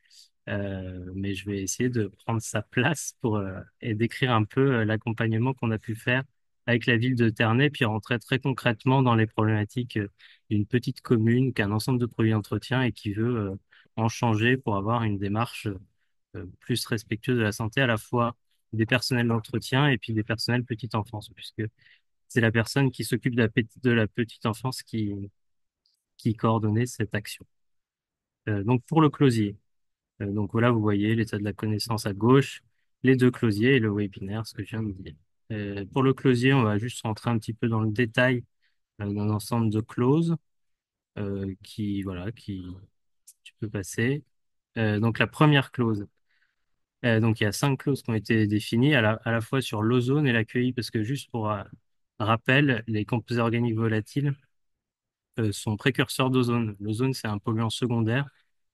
mais je vais essayer de prendre sa place pour et décrire un peu l'accompagnement qu'on a pu faire avec la ville de Ternay, puis rentrer très concrètement dans les problématiques d'une petite commune qui a un ensemble de produits d'entretien et qui veut en changer pour avoir une démarche plus respectueuse de la santé, à la fois des personnels d'entretien et puis des personnels petite enfance, puisque c'est la personne qui s'occupe de la petite enfance qui coordonnait cette action. Donc pour le closier, donc voilà, vous voyez l'état de la connaissance à gauche, les deux closiers et le webinaire, ce que je viens de dire. Pour le closier, on va juste rentrer un petit peu dans le détail d'un ensemble de clauses voilà, qui tu peux passer. Donc la première clause, donc il y a 5 clauses qui ont été définies à la fois sur l'ozone et l'AQI, parce que juste pour rappel, les composés organiques volatiles sont précurseurs d'ozone. L'ozone, c'est un polluant secondaire.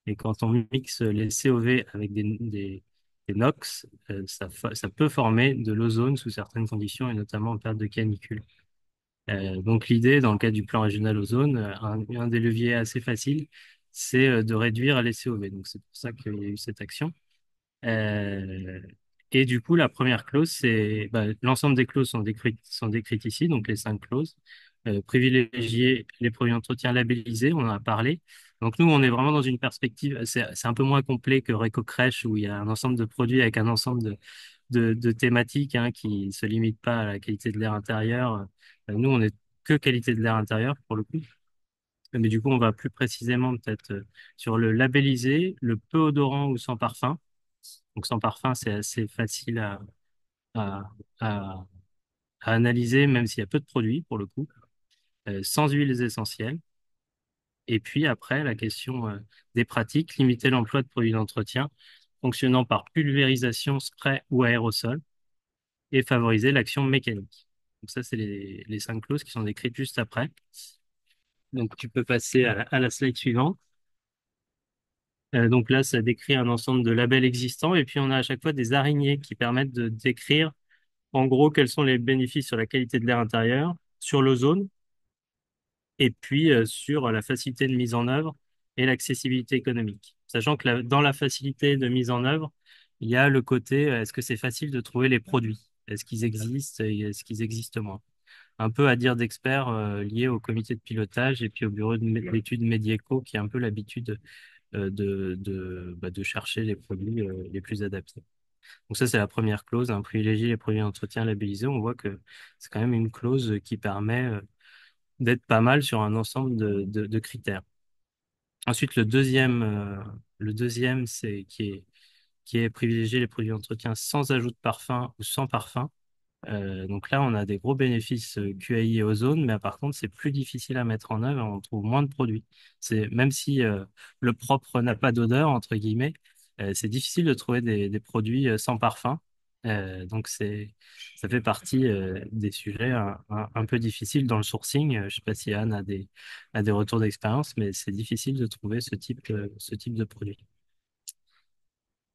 Et quand on mixe les COV avec des NOx, ça peut former de l'ozone sous certaines conditions, et notamment en période de canicule. Donc l'idée, dans le cadre du plan régional ozone, un des leviers assez faciles, c'est de réduire les COV. Donc c'est pour ça qu'il y a eu cette action. Euh, et du coup, la première clause, c'est l'ensemble des clauses sont décrites ici, donc les 5 clauses. Privilégier les produits d'entretien labellisés, on en a parlé. Donc nous, on est vraiment dans une perspective, c'est un peu moins complet que Réco Crèche, où il y a un ensemble de produits avec un ensemble de thématiques qui ne se limitent pas à la qualité de l'air intérieur. Nous, on est que qualité de l'air intérieur pour le coup. Mais du coup, on va plus précisément peut-être sur le labellisé, le peu odorant ou sans parfum. Donc sans parfum, c'est assez facile à, à- à analyser, même s'il y a peu de produits pour le coup. Sans huiles essentielles. Et puis après, la question des pratiques, limiter l'emploi de produits d'entretien fonctionnant par pulvérisation, spray ou aérosol et favoriser l'action mécanique. Donc ça, c'est les 5 clauses qui sont décrites juste après. Donc tu peux passer à la slide suivante. Donc là, ça décrit un ensemble de labels existants et puis on a à chaque fois des araignées qui permettent de décrire en gros quels sont les bénéfices sur la qualité de l'air intérieur, sur l'ozone et puis sur la facilité de mise en œuvre et l'accessibilité économique. Sachant que dans la facilité de mise en œuvre, il y a le côté, est-ce que c'est facile de trouver les produits? Est-ce qu'ils existent et est-ce qu'ils existent moins? Un peu à dire d'experts liés au comité de pilotage et puis au bureau d'études Medieco qui a un peu l'habitude de chercher les produits les plus adaptés. Donc ça, c'est la première clause, privilégier les produits d'entretien labellisés. On voit que c'est quand même une clause qui permet d'être pas mal sur un ensemble de critères. Ensuite, le deuxième, qui est privilégier les produits d'entretien sans ajout de parfum ou sans parfum. Donc là, on a des gros bénéfices QAI et ozone, mais par contre, c'est plus difficile à mettre en œuvre et on trouve moins de produits. C'est, même si le propre n'a pas d'odeur, entre guillemets, c'est difficile de trouver des produits sans parfum. Donc ça fait partie des sujets un peu difficiles dans le sourcing. Je sais pas si Anne a des retours d'expérience, mais c'est difficile de trouver ce type de produit.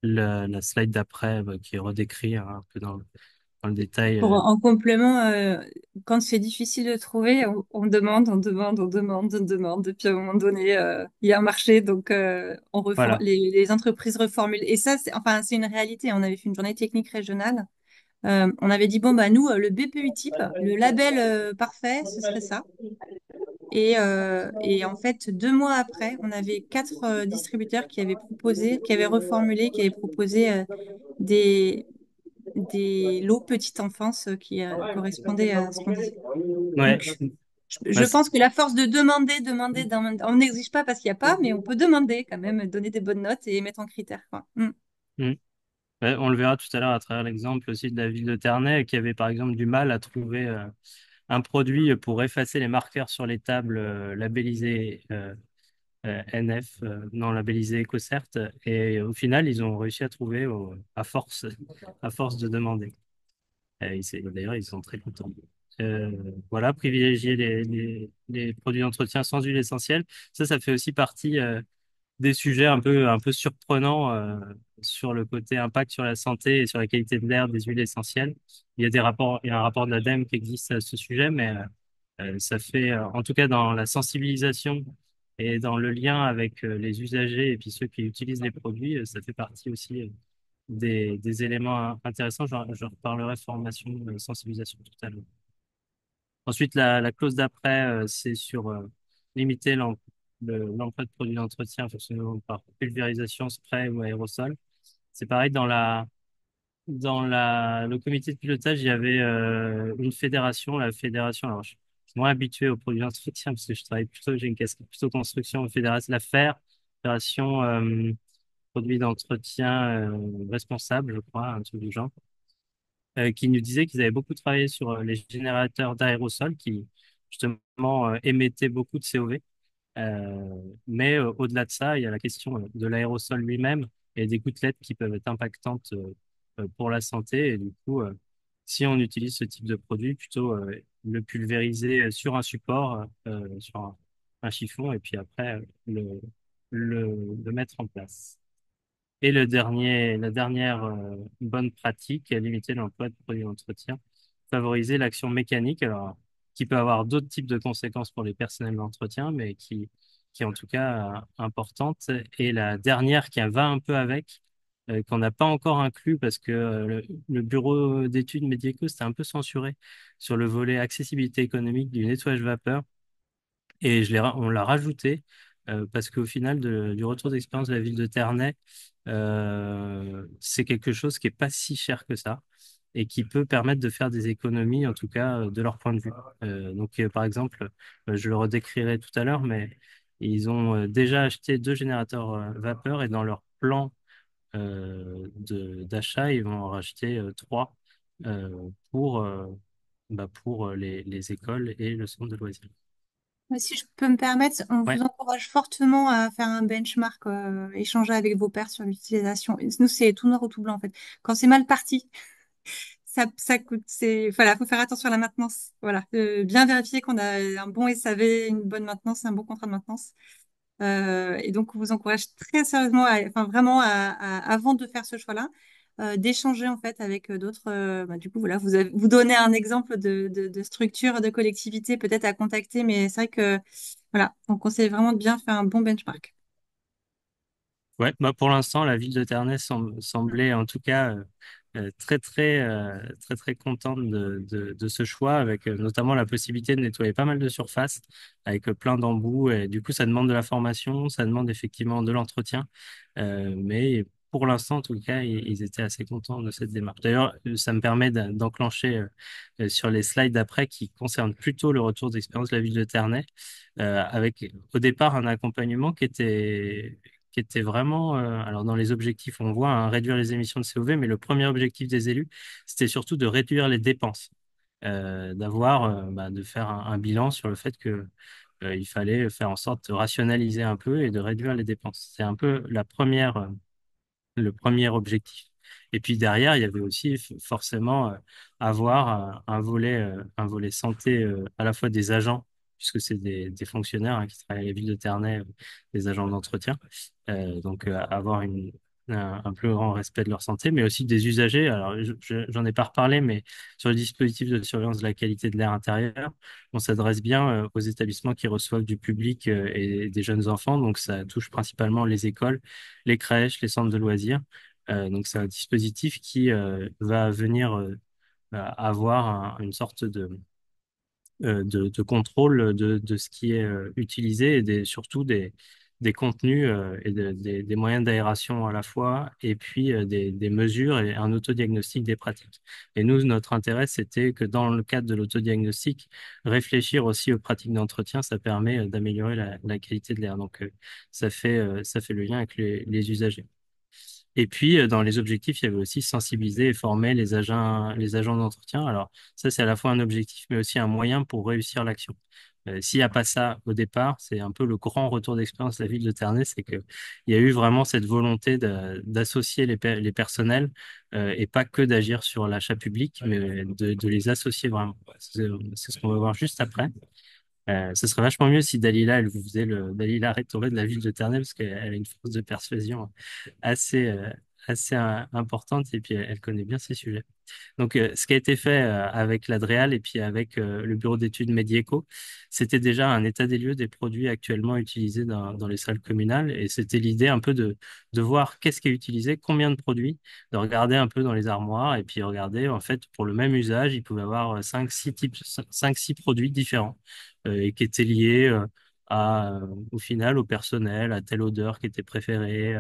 La slide d'après, qui redécrit un peu dans le détail. En complément, quand c'est difficile de trouver, on demande, on demande, on demande, on demande. Et puis à un moment donné, il y a un marché, donc Voilà. les entreprises reformulent. Et ça, enfin, c'est une réalité. On avait fait une journée technique régionale. On avait dit, bon, bah nous, le BPU type, le label parfait, ce serait ça. Et en fait, 2 mois après, on avait 4 distributeurs qui avaient proposé, qui avaient reformulé, qui avaient proposé des, des lots petite enfance qui correspondaient à ce qu'on disait. Ouais. Donc, Bah, je pense que la force de on n'exige pas parce qu'il n'y a pas, mais on peut demander quand même, donner des bonnes notes et mettre en critère, quoi. Mm. mm. Ouais, on le verra tout à l'heure à travers l'exemple aussi de la ville de Ternay qui avait par exemple du mal à trouver un produit pour effacer les marqueurs sur les tables labellisés NF, non labellisés EcoCert. Et au final, ils ont réussi à trouver à force de demander. D'ailleurs, ils sont très contents. Euh, voilà, privilégier les produits d'entretien sans huile essentielle. Ça fait aussi partie des sujets un peu surprenants sur le côté impact sur la santé et sur la qualité de l'air des huiles essentielles. Il y a un rapport de l'ADEME qui existe à ce sujet, mais ça fait, en tout cas dans la sensibilisation et dans le lien avec les usagers et puis ceux qui utilisent les produits, ça fait partie aussi des éléments intéressants. Je reparlerai formation, sensibilisation tout à l'heure. Ensuite, la clause d'après, c'est sur limiter l'emploi de produits d'entretien fonctionnant par pulvérisation, spray ou aérosol. C'est pareil le comité de pilotage, il y avait une fédération, la fédération. Alors, je suis moins habitué aux produits d'entretien parce que je travaille plutôt, j'ai une casquette plutôt construction, fédération, la FAIR, fédération produits d'entretien responsable, je crois, un truc du genre, qui nous disait qu'ils avaient beaucoup travaillé sur les générateurs d'aérosols qui justement émettaient beaucoup de CO2. Mais au-delà de ça, il y a la question de l'aérosol lui-même et des gouttelettes qui peuvent être impactantes pour la santé. Et du coup, si on utilise ce type de produit, plutôt le pulvériser sur un support, sur un chiffon, et puis après le mettre en place. Et la dernière bonne pratique est limiter l'emploi de produits d'entretien, favoriser l'action mécanique, alors, qui peut avoir d'autres types de conséquences pour les personnels d'entretien, mais qui est en tout cas importante. Et la dernière qui va un peu avec, qu'on n'a pas encore inclus parce que le bureau d'études médicaux c'était un peu censuré sur le volet accessibilité économique du nettoyage vapeur. Et on l'a rajouté parce qu'au final du retour d'expérience de la ville de Ternay, c'est quelque chose qui est pas si cher que ça et qui peut permettre de faire des économies, en tout cas de leur point de vue. Par exemple, je le redécrirai tout à l'heure, mais ils ont déjà acheté 2 générateurs vapeur et dans leur plan d'achat, ils vont en racheter 3 pour, pour les écoles et le centre de loisirs. Si je peux me permettre, on Ouais. vous encourage fortement à faire un benchmark, échanger avec vos pairs sur l'utilisation. Nous, c'est tout noir ou tout blanc, en fait. Quand c'est mal parti, ça coûte, voilà, faut faire attention à la maintenance. Voilà, bien vérifier qu'on a un bon SAV, une bonne maintenance, un bon contrat de maintenance. Et donc, on vous encourage très sérieusement, enfin vraiment, avant de faire ce choix-là, d'échanger en fait avec d'autres. Du coup, voilà, vous donnez un exemple de structure, de collectivité peut-être à contacter, mais c'est vrai que voilà, on conseille vraiment de bien faire un bon benchmark. Ouais, pour l'instant, la ville de Ternay semblait en tout cas très contente de ce choix, avec notamment la possibilité de nettoyer pas mal de surfaces avec plein d'embouts. Et du coup, ça demande de la formation, ça demande effectivement de l'entretien. Mais pour l'instant, en tout cas, ils étaient assez contents de cette démarche. D'ailleurs, ça me permet d'enclencher sur les slides d'après qui concernent plutôt le retour d'expérience de la ville de Ternay, avec au départ un accompagnement qui qui était vraiment, alors dans les objectifs, on voit réduire les émissions de CO2, mais le premier objectif des élus, c'était surtout de réduire les dépenses, de faire un bilan sur le fait que il fallait faire en sorte de rationaliser un peu et de réduire les dépenses. C'est un peu le premier objectif. Et puis derrière, il y avait aussi forcément avoir un volet santé à la fois des agents, puisque c'est des fonctionnaires qui travaillent à la ville de Ternay, des agents d'entretien, avoir un plus grand respect de leur santé, mais aussi des usagers. Alors, j'en ai pas reparlé, mais sur le dispositif de surveillance de la qualité de l'air intérieur, on s'adresse bien aux établissements qui reçoivent du public et des jeunes enfants, donc ça touche principalement les écoles, les crèches, les centres de loisirs. Donc c'est un dispositif qui va venir avoir une sorte de contrôle de ce qui est utilisé et surtout des contenus et des moyens d'aération à la fois, et puis des mesures et un autodiagnostic des pratiques. Et nous, notre intérêt, c'était que dans le cadre de l'autodiagnostic, réfléchir aussi aux pratiques d'entretien, ça permet d'améliorer la qualité de l'air. Donc ça fait le lien avec les usagers. Et puis, dans les objectifs, il y avait aussi sensibiliser et former les agents d'entretien. Alors, ça, c'est à la fois un objectif, mais aussi un moyen pour réussir l'action. S'il n'y a pas ça au départ, c'est un peu le grand retour d'expérience de la ville de Ternay, c'est qu'il y a eu vraiment cette volonté d'associer les personnels et pas que d'agir sur l'achat public, mais de les associer vraiment. C'est ce qu'on va voir juste après. Ce serait vachement mieux si Dalila, elle vous faisait le Dalila Rétoré de la ville de Ternay, parce qu'elle a une force de persuasion assez, assez importante et puis elle connaît bien ces sujets. Donc, ce qui a été fait avec l'Adréal et puis avec le bureau d'études Medieco, c'était déjà un état des lieux des produits actuellement utilisés dans les salles communales. Et c'était l'idée un peu de voir qu'est-ce qui est utilisé, combien de produits, de regarder un peu dans les armoires et puis regarder, en fait, pour le même usage, il pouvait y avoir 5, 6 produits différents et qui étaient liés au final, au personnel, à telle odeur qui était préférée.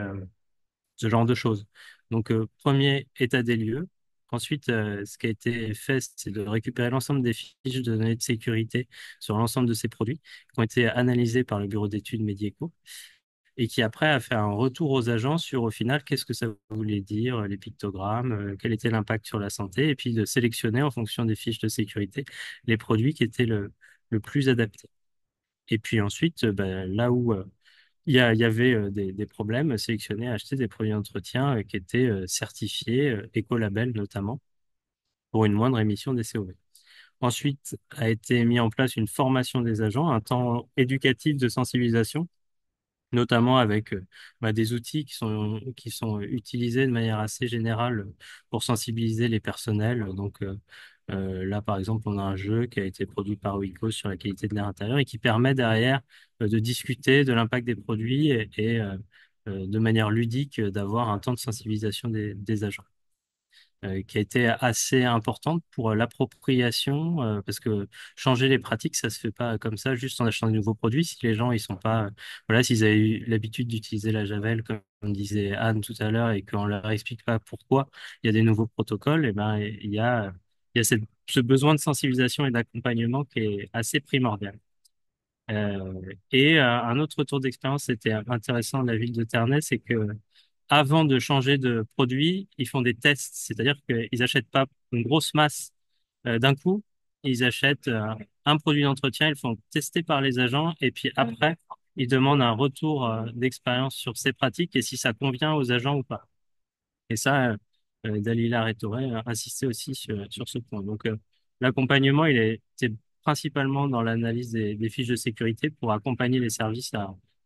Ce genre de choses. Donc, premier état des lieux. Ensuite, ce qui a été fait, c'est de récupérer l'ensemble des fiches de données de sécurité sur l'ensemble de ces produits qui ont été analysés par le bureau d'études Medieco et qui après a fait un retour aux agents sur au final qu'est-ce que ça voulait dire, les pictogrammes, quel était l'impact sur la santé, et puis de sélectionner en fonction des fiches de sécurité les produits qui étaient le plus adaptés. Et puis ensuite, là où il y avait des problèmes, sélectionner, acheter des produits d'entretien qui étaient certifiés, écolabel notamment, pour une moindre émission des CO2. Ensuite, a été mis en place une formation des agents, un temps éducatif de sensibilisation, notamment avec des outils qui sont utilisés de manière assez générale pour sensibiliser les personnels. Donc là, par exemple, on a un jeu qui a été produit par Wiko sur la qualité de l'air intérieur et qui permet derrière de discuter de l'impact des produits et de manière ludique d'avoir un temps de sensibilisation des agents qui a été assez importante pour l'appropriation, parce que changer les pratiques, ça se fait pas comme ça, juste en achetant de nouveaux produits. Si les gens, ils sont pas, voilà, s'ils avaient eu l'habitude d'utiliser la Javel, comme disait Anne tout à l'heure, et qu'on leur explique pas pourquoi il y a des nouveaux protocoles, et ben, il y a ce besoin de sensibilisation et d'accompagnement qui est assez primordial. Un autre retour d'expérience, c'était intéressant de la ville de Ternay, c'est que avant de changer de produit, ils font des tests, c'est-à-dire qu'ils achètent pas une grosse masse d'un coup, ils achètent un produit d'entretien, ils le font tester par les agents et puis après, ils demandent un retour d'expérience sur ces pratiques et si ça convient aux agents ou pas. Et ça, Dalila Rétoré a insisté aussi sur ce point. Donc, l'accompagnement, c'est principalement dans l'analyse des fiches de sécurité pour accompagner les services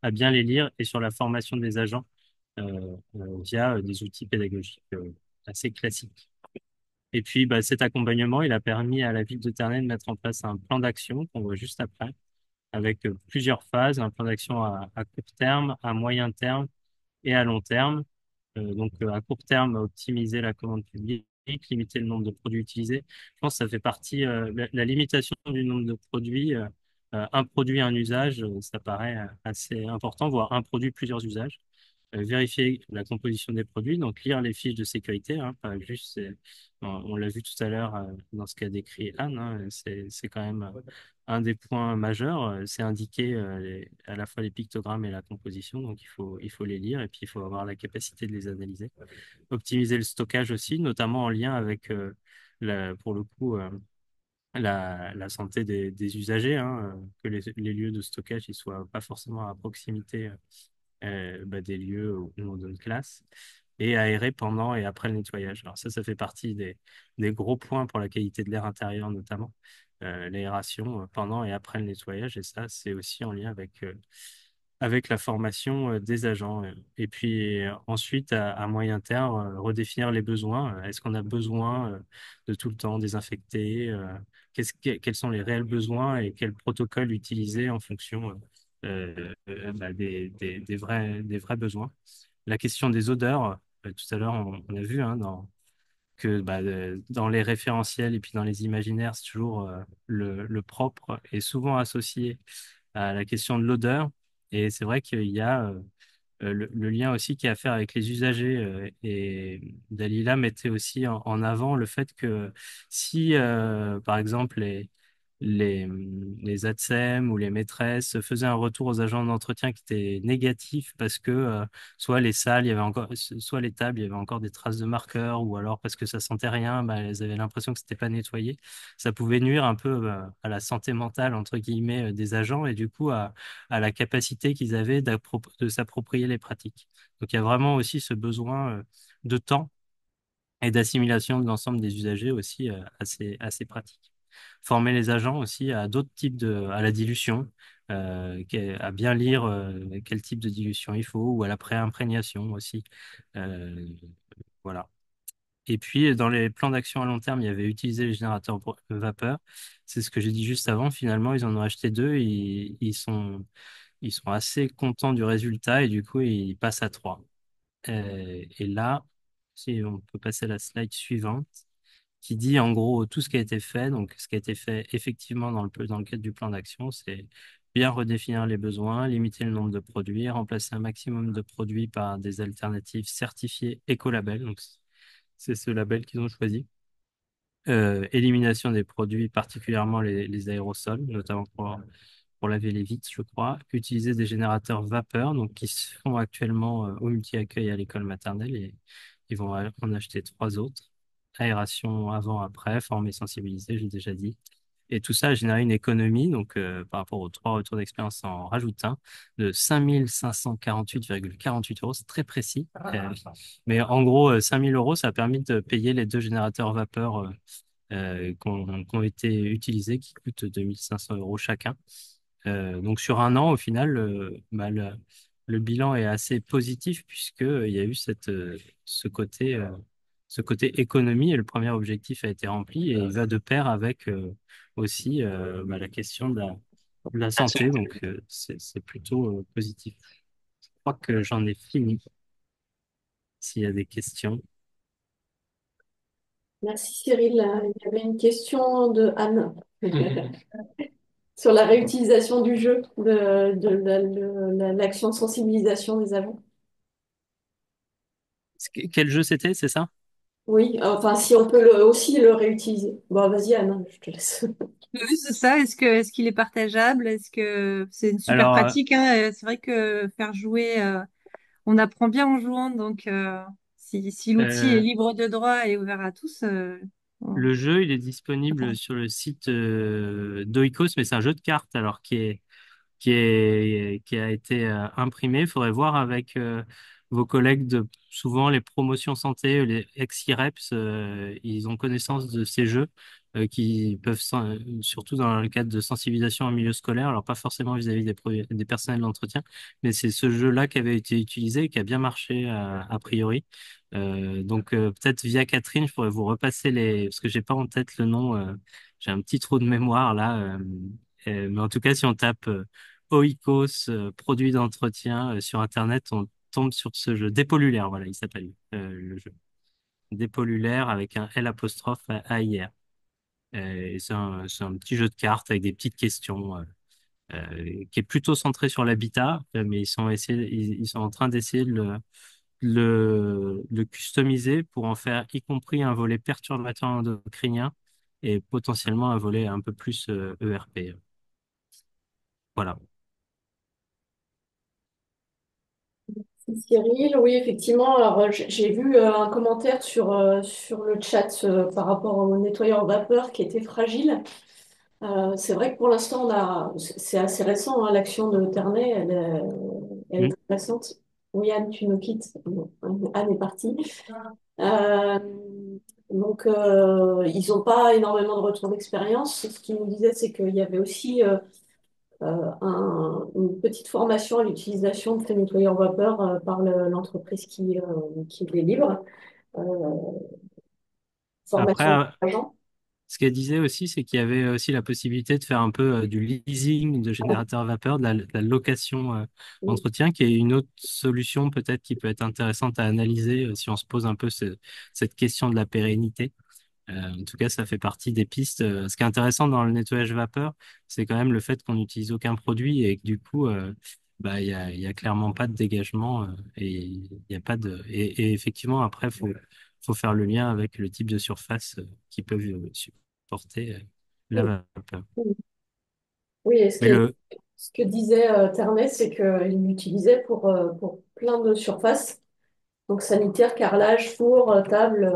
à bien les lire et sur la formation des agents via des outils pédagogiques assez classiques. Et puis, cet accompagnement, il a permis à la ville de Ternay de mettre en place un plan d'action qu'on voit juste après, avec plusieurs phases, un plan d'action à court terme, à moyen terme et à long terme. À court terme, optimiser la commande publique, limiter le nombre de produits utilisés. Je pense que ça fait partie, la limitation du nombre de produits, un produit, un usage, ça paraît assez important, voire un produit, plusieurs usages. vérifier la composition des produits, donc lire les fiches de sécurité, hein, pas juste, on l'a vu tout à l'heure dans ce qu'a décrit Anne, hein, c'est quand même un des points majeurs, c'est indiquer à la fois les pictogrammes et la composition, donc il faut les lire et puis il faut avoir la capacité de les analyser. Optimiser le stockage aussi, notamment en lien avec, pour le coup, la santé des usagers, hein, que les lieux de stockage ne soient pas forcément à proximité des lieux où on donne classe, et aérer pendant et après le nettoyage. Alors ça fait partie des gros points pour la qualité de l'air intérieur notamment, l'aération pendant et après le nettoyage, et ça, c'est aussi en lien avec la formation des agents. Et puis ensuite, à moyen terme, redéfinir les besoins. Est-ce qu'on a besoin de tout le temps désinfecter? Quels sont les réels besoins et quel protocole utiliser en fonction des vrais besoins? La question des odeurs, tout à l'heure, on a vu hein, dans les référentiels et puis dans les imaginaires, c'est toujours le propre est souvent associé à la question de l'odeur. Et c'est vrai qu'il y a le lien aussi qui a à faire avec les usagers. Et Dalila mettait aussi en avant le fait que si, par exemple, les ATSEM ou les maîtresses faisaient un retour aux agents d'entretien qui était négatif parce que soit les salles, il y avait encore, soit les tables, il y avait encore des traces de marqueurs, ou alors parce que ça sentait rien, bah, elles avaient l'impression que c'était pas nettoyé. Ça pouvait nuire un peu à la santé mentale, entre guillemets, des agents, et du coup à la capacité qu'ils avaient de s'approprier les pratiques. Donc il y a vraiment aussi ce besoin de temps et d'assimilation de l'ensemble des usagers aussi assez pratique. Former les agents aussi à d'autres types à la dilution, à bien lire quel type de dilution il faut, ou à la pré-imprégnation aussi. Euh, voilà. Et puis, dans les plans d'action à long terme, il y avait utilisé les générateurs vapeur. C'est ce que j'ai dit juste avant. Finalement, ils en ont acheté deux et ils sont assez contents du résultat, et du coup, ils passent à trois. Et là, si on peut passer à la slide suivante, qui dit en gros tout ce qui a été fait. Donc, ce qui a été fait effectivement dans le cadre du plan d'action, c'est bien redéfinir les besoins, limiter le nombre de produits, remplacer un maximum de produits par des alternatives certifiées écolabel. Donc, c'est ce label qu'ils ont choisi. Élimination des produits, particulièrement les aérosols, notamment pour laver les vitres, je crois. Utiliser des générateurs vapeur, donc qui se font actuellement au multi-accueil à l'école maternelle, et ils vont en acheter trois autres. Aération avant, après, former, sensibiliser, j'ai déjà dit. Et tout ça a généré une économie, donc par rapport aux trois retours d'expérience, en rajoute un, de 5 548,48 euros. C'est très précis. Mais en gros, 5 000 euros, ça a permis de payer les deux générateurs vapeur qui ont été utilisés, qui coûtent 2 500 euros chacun. Donc sur un an, au final, le bilan est assez positif, puisqu'il y a eu ce côté économie, et le premier objectif a été rempli, et il va de pair avec aussi la question de la santé. Donc c'est plutôt positif. Je crois que j'en ai fini. S'il y a des questions. Merci Cyril. Il y avait une question de Anne sur la réutilisation du jeu, l'action de sensibilisation des agents. Quel jeu c'était, c'est ça? Oui, enfin, si on peut aussi le réutiliser. Bon, vas-y, Anne, je te laisse. Oui, c'est ça. Est-ce qu'il est partageable? Est-ce que c'est une super Alors, pratique, hein? C'est vrai que faire jouer, on apprend bien en jouant. Donc, si l'outil est euh, libre de droit et ouvert à tous, on le jeu, il est disponible apprend. sur le site d'Oikos, mais c'est un jeu de cartes, alors qui a été imprimé. Il faudrait voir avec vos collègues de souvent les promotions santé, les ex-IREPS, ils ont connaissance de ces jeux qui peuvent, surtout dans le cadre de sensibilisation en milieu scolaire, alors pas forcément vis-à-vis des personnels d'entretien, mais c'est ce jeu-là qui avait été utilisé et qui a bien marché a priori. Donc peut-être via Catherine, je pourrais vous repasser parce que j'ai pas en tête le nom, j'ai un petit trou de mémoire là. Mais en tout cas, si on tape Oikos, produit d'entretien sur Internet, on tombe sur ce jeu. Dépolulaire, voilà, il s'appelle le jeu. Dépolulaire avec un L apostrophe AIR. Et c'est un petit jeu de cartes avec des petites questions. qui est plutôt centré sur l'habitat, mais ils sont en train d'essayer de le customiser pour en faire y compris un volet perturbateur endocrinien et potentiellement un volet un peu plus ERP. Voilà. Cyril, oui, effectivement. Alors, j'ai vu un commentaire sur le chat par rapport au nettoyeur vapeur qui était fragile. C'est vrai que pour l'instant, c'est assez récent, hein, l'action de Ternay, elle est Mm. très récente. Oui, Anne, tu nous quittes. Bon, Anne est partie. Euh, donc, ils n'ont pas énormément de retours d'expérience. Ce qu'ils nous disaient, c'est qu'il y avait aussi une petite formation à l'utilisation de ces nettoyeurs vapeur par l'entreprise qui les livre. Euh, Après, Formation d'agent. ce qu'elle disait aussi, c'est qu'il y avait aussi la possibilité de faire un peu du leasing de générateurs à vapeur, de la location entretien, qui est une autre solution peut-être qui peut être intéressante à analyser si on se pose un peu cette question de la pérennité. En tout cas, ça fait partie des pistes. Ce qui est intéressant dans le nettoyage vapeur, c'est quand même le fait qu'on n'utilise aucun produit et que du coup, il y a clairement pas de dégagement et il y a pas de. Et effectivement, après, faut faire le lien avec le type de surface qui peuvent supporter la vapeur. Oui, et Mais le, ce que disait Ternay, c'est qu'il l'utilisait pour plein de surfaces, donc sanitaire, carrelage, four, table,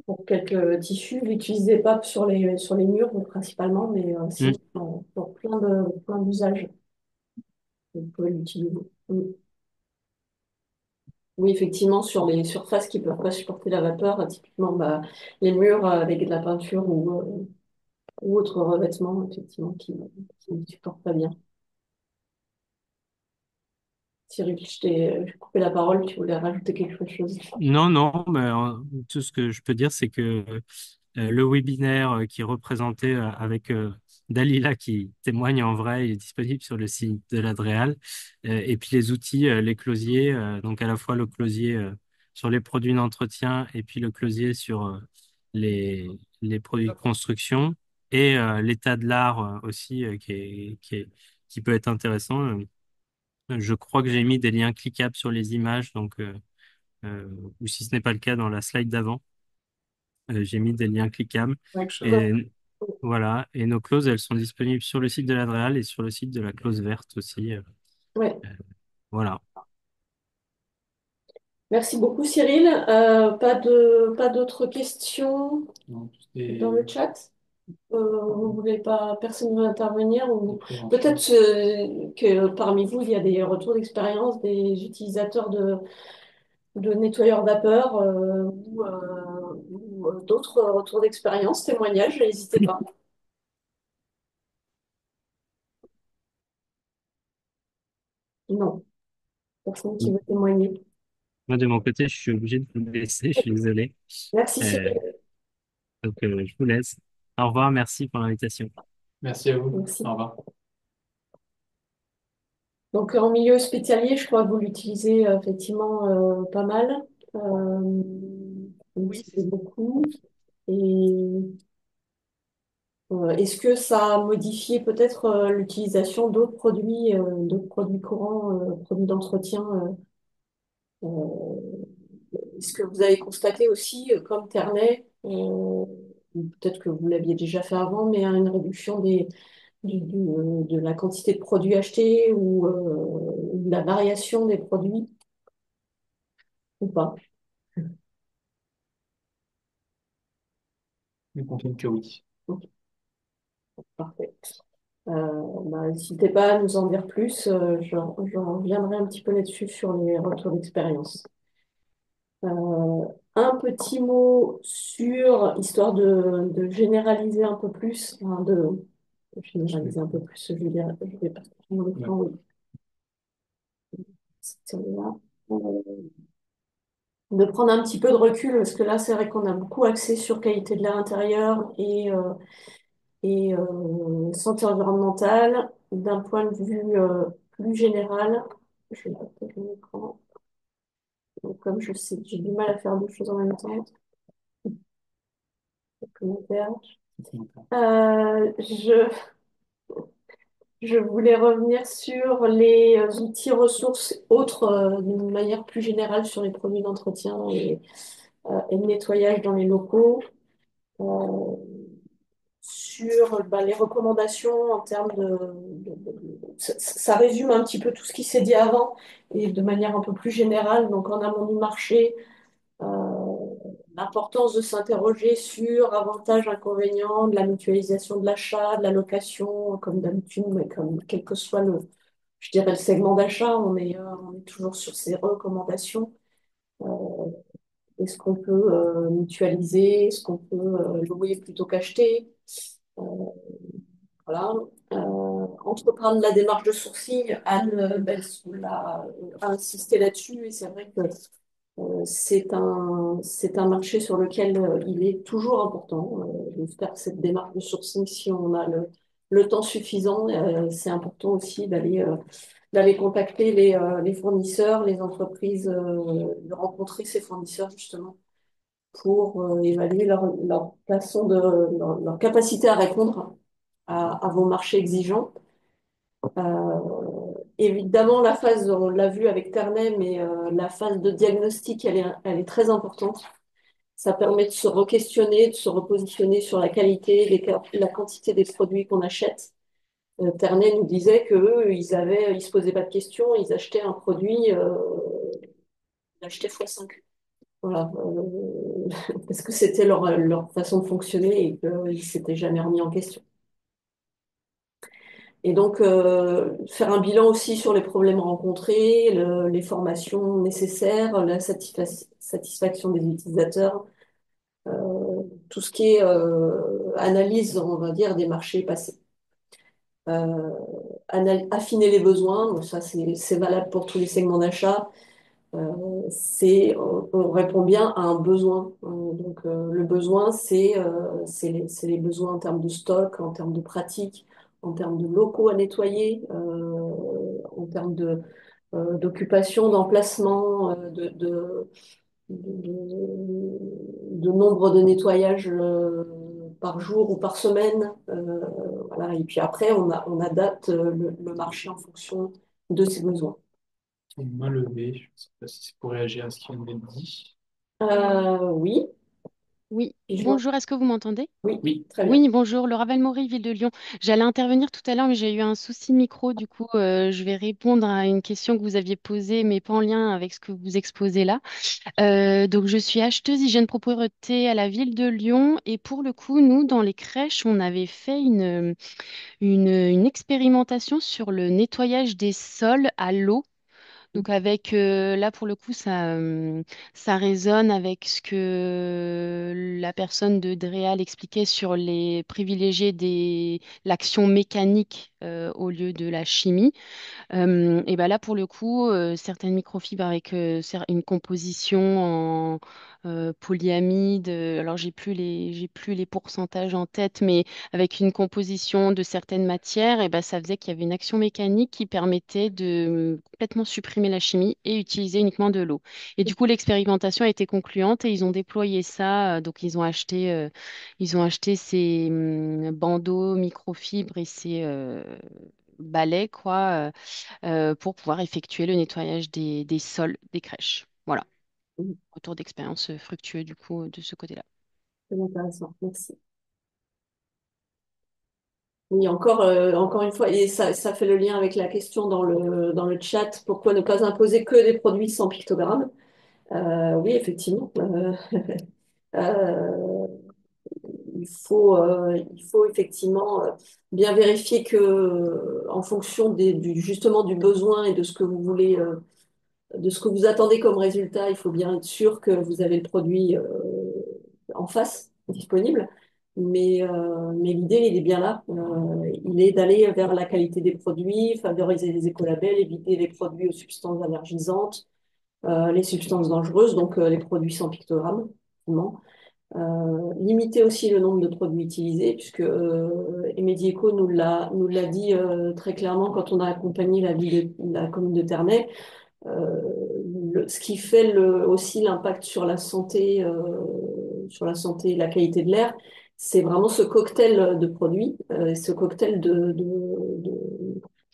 pour quelques tissus. Il l'utilisait pas sur les murs principalement, mais Hmm. sinon pour plein d'usages, vous pouvez l'utiliser. Mm. Oui, effectivement, sur les surfaces qui ne peuvent pas supporter la vapeur, typiquement les murs avec de la peinture ou autres revêtements, effectivement, qui ne supportent pas bien. Cyril, j'ai coupé la parole, tu voulais rajouter quelque chose? Non, non, mais tout ce que je peux dire, c'est que le webinaire qui est représenté avec Dalila qui témoigne en vrai, il est disponible sur le site de l'Adréal. Et puis les outils, les closiers, donc à la fois le closier sur les produits d'entretien et puis le closier sur les, les produits de construction et l'état de l'art aussi qui peut être intéressant. Je crois que j'ai mis des liens cliquables sur les images, donc ou si ce n'est pas le cas dans la slide d'avant. J'ai mis des liens cliquables. Ouais. Et voilà. Et nos clauses, elles sont disponibles sur le site de l'Adréal et sur le site de la clause verte aussi. Ouais. Euh, voilà. Merci beaucoup, Cyril. Pas d'autres questions dans le chat? Vous voulez pas, personne ne veut intervenir ou peut-être que parmi vous, il y a des retours d'expérience des utilisateurs de nettoyeurs vapeur ou d'autres retours d'expérience, témoignages, n'hésitez pas. Non, personne qui veut témoigner. Moi, de mon côté, je suis obligé de vous laisser. Je suis désolé. Merci, Euh, Cyril. je vous laisse. Au revoir. Merci pour l'invitation. Merci à vous. Merci. Au revoir. Donc, en milieu hospitalier, je crois que vous l'utilisez effectivement pas mal. Euh, vous l'utilisez beaucoup. Et est-ce que ça a modifié peut-être l'utilisation d'autres produits courants, produits d'entretien est-ce que vous avez constaté aussi, comme Ternay, ou peut-être que vous l'aviez déjà fait avant, mais une réduction de la quantité de produits achetés ou de la variation des produits ou pas? Je confirme que oui. Ok, parfait. N'hésitez pas à nous en dire plus. J'en reviendrai un petit peu là-dessus sur les retours d'expérience. Un petit mot histoire de généraliser un peu plus, enfin, de généraliser un peu plus, je vais partager mon écran, oui. C'est celui-là. De prendre un petit peu de recul, parce que là, c'est vrai qu'on a beaucoup axé sur qualité de l'air intérieur et santé environnementale. D'un point de vue plus général, je vais partager mon écran. Donc, comme je sais que j'ai du mal à faire deux choses en même temps, commentaires. Je, je voulais revenir sur les outils ressources autres, d'une manière plus générale sur les produits d'entretien et de nettoyage dans les locaux. Euh, sur les recommandations en termes ça résume un petit peu tout ce qui s'est dit avant et de manière un peu plus générale, donc en amont du marché, euh, l'importance de s'interroger sur avantages, inconvénients de la mutualisation de l'achat, de la location, comme d'habitude, mais comme quel que soit je dirais le segment d'achat, on est toujours sur ces recommandations. Euh, Est-ce qu'on peut mutualiser? Est-ce qu'on peut louer plutôt qu'acheter? Euh, Voilà. Entreprendre la démarche de sourcing, Anne a insisté là-dessus et c'est vrai que c'est un marché sur lequel il est toujours important de faire cette démarche de sourcing si on a le temps suffisant. C'est important aussi d'aller contacter les fournisseurs, les entreprises, de rencontrer ces fournisseurs justement pour évaluer leur façon leur capacité à répondre à vos marchés exigeants. Évidemment, la phase, on l'a vu avec Ternay, mais la phase de diagnostic, elle est très importante. Ça permet de se re-questionner, de se repositionner sur la qualité, la quantité des produits qu'on achète. Ternay nous disait qu'eux, ils se posaient pas de questions, ils achetaient un produit, ils achetaient x5. Voilà, parce que c'était leur façon de fonctionner et qu'ils ne s'étaient jamais remis en question. Et donc, faire un bilan aussi sur les problèmes rencontrés, les formations nécessaires, la satisfaction des utilisateurs, tout ce qui est analyse, on va dire, des marchés passés. Euh, Affiner les besoins, donc ça c'est valable pour tous les segments d'achat. On répond bien à un besoin. Donc, le besoin, c'est les besoins en termes de stock, en termes de pratique, en termes de locaux à nettoyer, en termes d'occupation, d'emplacement, de nombre de nettoyages par jour ou par semaine. Voilà. Et puis après, on adapte le marché en fonction de ses besoins. Main levée, je ne sais pas si c'est pour réagir à ce qui vient d'être dit. Oui, Oui, et je vois. bonjour, est-ce que vous m'entendez? Oui, Oui, très bien. Oui, bonjour, Laura Valmori, Ville de Lyon. J'allais intervenir tout à l'heure, mais j'ai eu un souci de micro, du coup, je vais répondre à une question que vous aviez posée, mais pas en lien avec ce que vous exposez là. Donc, je suis acheteuse hygiène propreté à la Ville de Lyon, et pour le coup, nous, dans les crèches, on avait fait une expérimentation sur le nettoyage des sols à l'eau. Donc avec là pour le coup ça résonne avec ce que la personne de Dréal expliquait sur les privilégiés des l'action mécanique au lieu de la chimie. Et ben là, pour le coup, certaines microfibres avec une composition en polyamide, alors j'ai plus les pourcentages en tête, mais avec une composition de certaines matières, et ben ça faisait qu'il y avait une action mécanique qui permettait de complètement supprimer la chimie et utiliser uniquement de l'eau. Et du coup, l'expérimentation a été concluante et ils ont déployé ça. Donc, ils ont acheté ces bandeaux microfibres et ces balais, quoi. Pour pouvoir effectuer le nettoyage des sols des crèches. Voilà, retour d'expérience fructueux du coup de ce côté-là. C'est intéressant, merci. Oui, encore une fois, et ça fait le lien avec la question dans le chat, pourquoi ne pas imposer que des produits sans pictogramme? Oui, effectivement. Euh, il faut effectivement bien vérifier que, en fonction justement du besoin et de ce que vous voulez, de ce que vous attendez comme résultat, il faut bien être sûr que vous avez le produit en face, disponible. Mais l'idée, il est bien là. Il est d'aller vers la qualité des produits, favoriser les écolabels, éviter les produits aux substances allergisantes, les substances dangereuses, donc les produits sans pictogramme, effectivement. Limiter aussi le nombre de produits utilisés, puisque Emedi nous l'a dit très clairement quand on a accompagné la commune de Ternay. Euh, Ce qui fait aussi l'impact sur la santé et la qualité de l'air, c'est vraiment ce cocktail de produits, ce cocktail de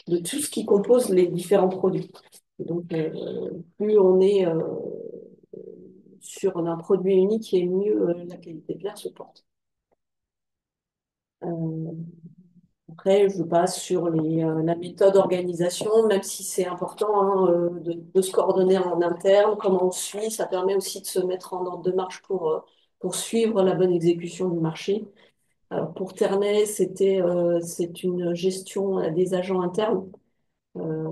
tout ce qui compose les différents produits. Et donc, plus on est sur un produit unique, et mieux la qualité de l'air se porte. Euh, Après, je passe sur la méthode d'organisation, même si c'est important hein, de se coordonner en interne, comment on suit, ça permet aussi de se mettre en ordre de marche pour suivre la bonne exécution du marché. Alors pour Ternay, c'est une gestion des agents internes, euh,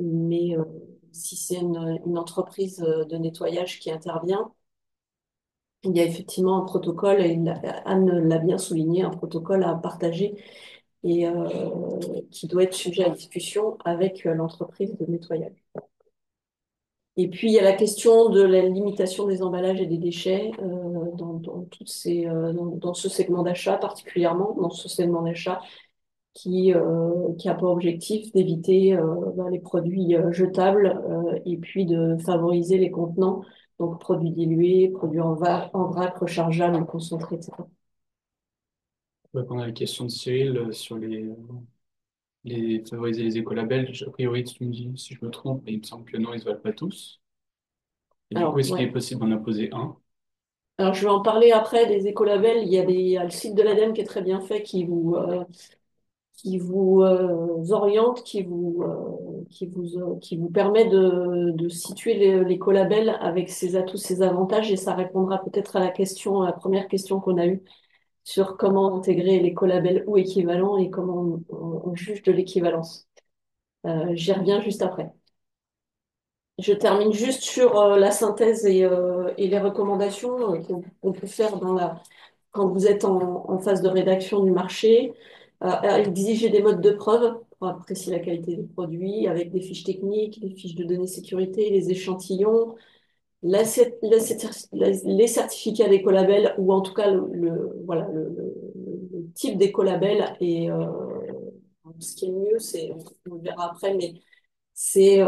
mais si c'est une entreprise de nettoyage qui intervient, il y a effectivement un protocole, et Anne l'a bien souligné, un protocole à partager et qui doit être sujet à discussion avec l'entreprise de nettoyage. Et puis, il y a la question de la limitation des emballages et des déchets dans ce segment d'achat, particulièrement dans ce segment d'achat qui a pour objectif d'éviter les produits jetables et puis de favoriser les contenants, donc produits dilués, produits en vrac, rechargeables, concentrés, etc. Pour répondre à la question de Cyril sur favoriser les écolabels, a priori, tu me dis si je me trompe, mais il me semble que non, ils ne se valent pas tous. Et du coup, Alors, est-ce qu'il est ouais. possible d'en imposer un? Alors, je vais en parler après des écolabels. Il y a le site de l'ADEME qui est très bien fait, qui vous oriente, qui vous permet de situer l'écolabel avec ses atouts, ses avantages, et ça répondra peut-être à la première question qu'on a eue sur comment intégrer l'écolabel ou équivalent et comment on juge de l'équivalence. J'y reviens juste après. Je termine juste sur la synthèse et les recommandations qu'on peut faire quand vous êtes en phase de rédaction du marché. Exiger des modes de preuve pour apprécier la qualité des produits avec des fiches techniques, des fiches de données sécurité, les échantillons, les certificats d'écolabel ou en tout cas voilà, le type d'écolabel. Et ce qui est mieux, on le verra après, mais c'est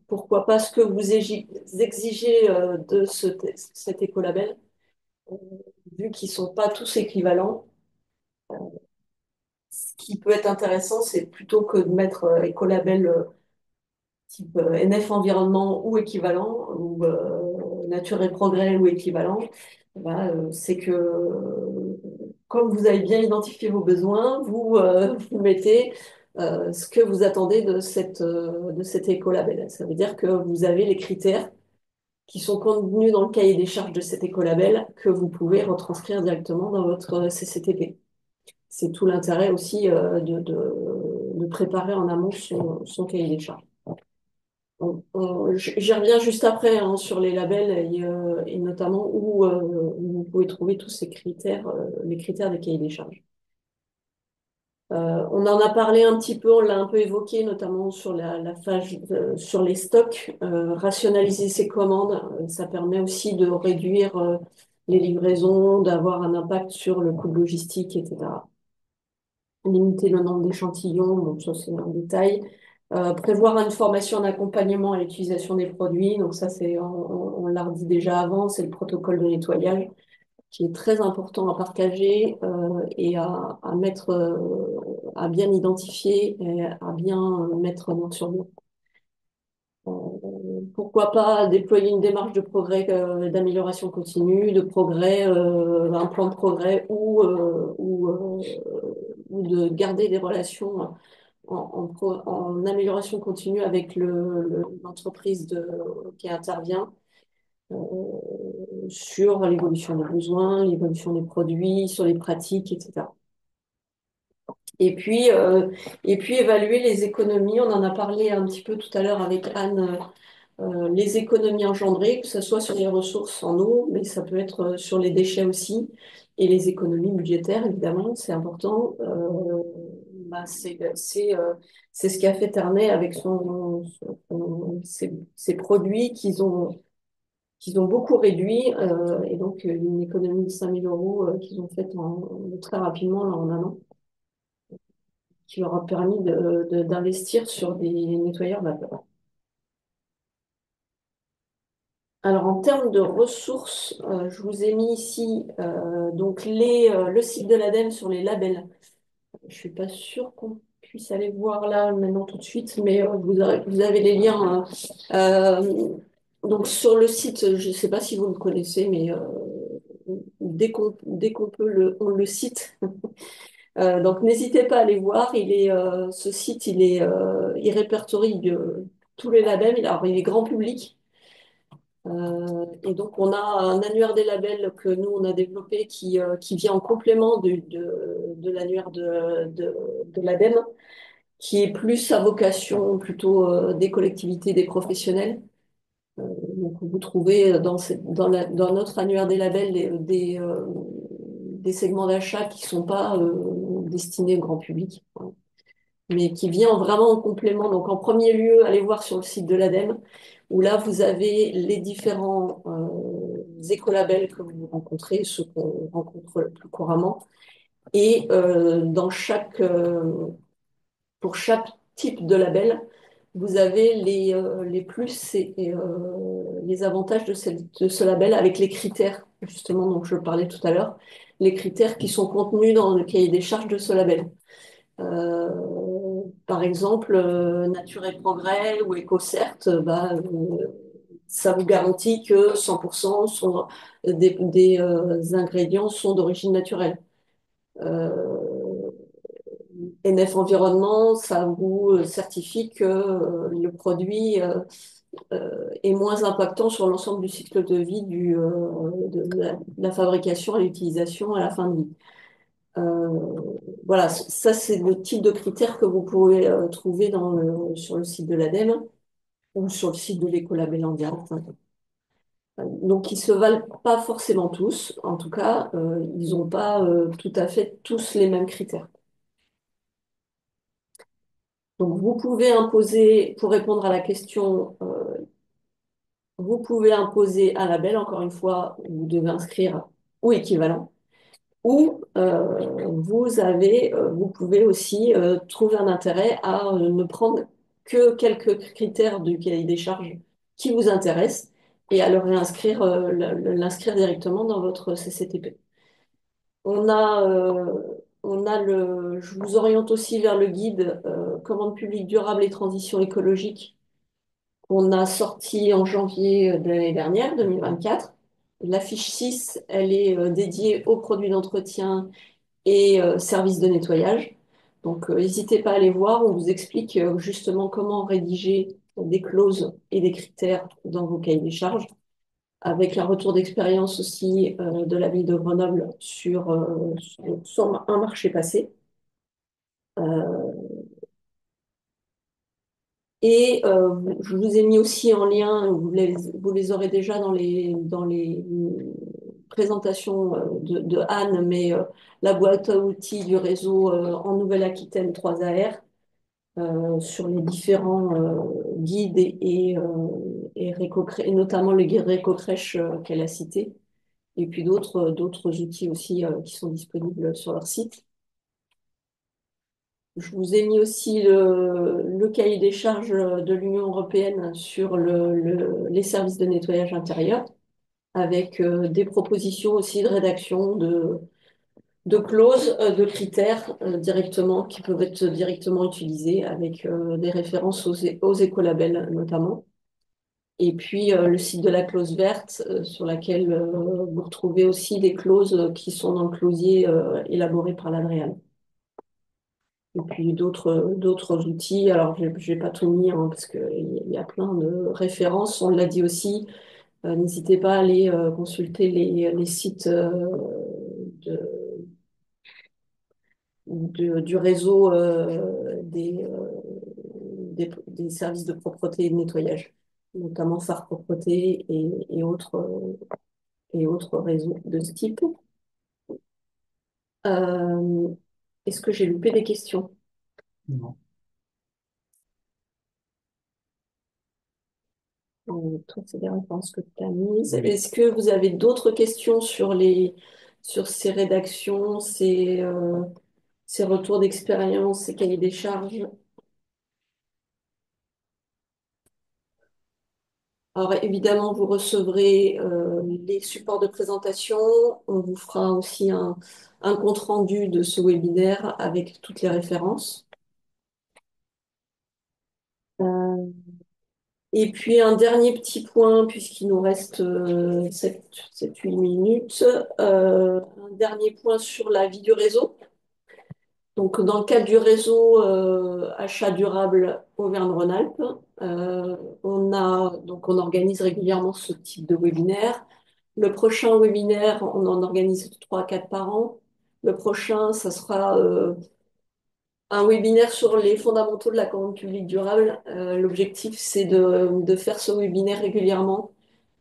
pourquoi pas ce que vous exigez de cet écolabel, euh, vu qu'ils ne sont pas tous équivalents. Ce qui peut être intéressant, c'est plutôt que de mettre écolabel type NF environnement ou équivalent, ou nature et progrès ou équivalent, c'est que comme vous avez bien identifié vos besoins, vous mettez ce que vous attendez de cet écolabel. Ça veut dire que vous avez les critères qui sont contenus dans le cahier des charges de cet écolabel que vous pouvez retranscrire directement dans votre CCTP. C'est tout l'intérêt aussi de préparer en amont son cahier des charges. J'y reviens juste après hein, sur les labels et notamment où vous pouvez trouver tous ces critères, les critères des cahiers des charges. On en a parlé un petit peu, on l'a un peu évoqué, notamment sur la phase sur les stocks. Rationaliser ses commandes, ça permet aussi de réduire les livraisons, d'avoir un impact sur le coût de logistique, etc. Limiter le nombre d'échantillons, donc ça c'est un détail. Prévoir une formation en accompagnement à l'utilisation des produits, donc ça on l'a redit déjà avant, c'est le protocole de nettoyage qui est très important à partager et à mettre, à bien identifier et à bien mettre noir sur blanc. Pourquoi pas déployer une démarche de progrès, d'amélioration continue, de progrès, un plan de progrès ou de garder des relations en amélioration continue avec l'entreprise qui intervient euh, sur l'évolution des besoins, l'évolution des produits, sur les pratiques, etc. Et puis, évaluer les économies. On en a parlé un petit peu tout à l'heure avec Anne, les économies engendrées, que ce soit sur les ressources en eau, mais ça peut être sur les déchets aussi, et les économies budgétaires, évidemment, c'est important. C'est ce qu'a fait Ternay avec ses produits qu'ils ont beaucoup réduit, et donc une économie de 5 000 € qu'ils ont faite très rapidement, là, en un an, qui leur a permis d'investir sur des nettoyeurs vapeur. Alors, en termes de ressources, je vous ai mis ici donc le site de l'ADEME sur les labels. Je suis pas sûre qu'on puisse aller voir là maintenant tout de suite, mais vous avez les liens. Donc sur le site, je ne sais pas si vous le connaissez, mais dès qu'on peut, on le cite. Donc n'hésitez pas à aller voir. Ce site, il répertorie tous les labels. Alors il est grand public. Et donc, on a un annuaire des labels que nous, on a développé qui vient en complément de l'annuaire de l'ADEME, qui est plus à vocation plutôt des collectivités, des professionnels. Donc, vous trouvez dans notre annuaire des labels des segments d'achat qui ne sont pas destinés au grand public, hein, mais qui vient vraiment en complément. Donc, en premier lieu, allez voir sur le site de l'ADEME, où là, vous avez les différents écolabels que vous rencontrez, ceux qu'on rencontre le plus couramment. Et pour chaque type de label, vous avez les plus et les avantages de ce label avec les critères, justement, dont je parlais tout à l'heure, les critères qui sont contenus dans le cahier des charges de ce label. Par exemple, Nature et Progrès ou EcoCert, ça vous garantit que 100% des ingrédients sont d'origine naturelle. NF Environnement, ça vous certifie que le produit est moins impactant sur l'ensemble du cycle de vie de la fabrication à l'utilisation à la fin de vie. Voilà, ça c'est le type de critères que vous pouvez trouver sur le site de l'ADEME ou sur le site de l'Écolabel en direct. Donc ils se valent pas forcément tous, en tout cas, ils n'ont pas tout à fait tous les mêmes critères. Donc vous pouvez imposer, pour répondre à la question, vous pouvez imposer un label, encore une fois, vous devez inscrire ou équivalent. Ou vous pouvez aussi trouver un intérêt à ne prendre que quelques critères du cahier des charges qui vous intéressent et à le réinscrire, l'inscrire directement dans votre CCTP. On a, je vous oriente aussi vers le guide Commande publique durable et transition écologique qu'on a sorti en janvier de l'année dernière, 2024. La fiche 6, elle est dédiée aux produits d'entretien et services de nettoyage. Donc, n'hésitez pas à aller voir. On vous explique justement comment rédiger des clauses et des critères dans vos cahiers des charges, avec un retour d'expérience aussi de la ville de Grenoble sur un marché passé. Et je vous ai mis aussi en lien, vous les aurez déjà dans les présentations de Anne, mais la boîte à outils du réseau en Nouvelle-Aquitaine 3AR sur les différents guides et notamment le guide Réco-Crèche qu'elle a cité, et puis d'autres outils aussi qui sont disponibles sur leur site. Je vous ai mis aussi le cahier des charges de l'Union européenne sur les services de nettoyage intérieur, avec des propositions aussi de rédaction de clauses, de critères directement qui peuvent être directement utilisés, avec des références aux écolabels notamment. Et puis le site de la clause verte, sur laquelle vous retrouvez aussi des clauses qui sont dans le closier élaboré par l'Adréal. Et puis d'autres outils. Alors, je n'ai pas tout mis hein, parce qu'il y a plein de références. On l'a dit aussi. N'hésitez pas à aller consulter les sites de, du réseau des services de propreté et de nettoyage, notamment Phare Propreté et autres réseaux de ce type. Euh, Est-ce que j'ai loupé des questions? Non. Toi, c'est des réponses que tu as mises. Oui. Est-ce que vous avez d'autres questions sur ces rédactions, ces retours d'expérience, ces cahiers des charges? Alors évidemment, vous recevrez les supports de présentation. On vous fera aussi un compte-rendu de ce webinaire avec toutes les références. Euh, et puis un dernier petit point, puisqu'il nous reste 7-8 minutes, un dernier point sur la vie du réseau. Donc, dans le cadre du réseau achat durable Auvergne-Rhône-Alpes, on organise régulièrement ce type de webinaire. Le prochain webinaire, on en organise 3 à 4 par an. Le prochain, ça sera un webinaire sur les fondamentaux de la commande publique durable. L'objectif, c'est de faire ce webinaire régulièrement.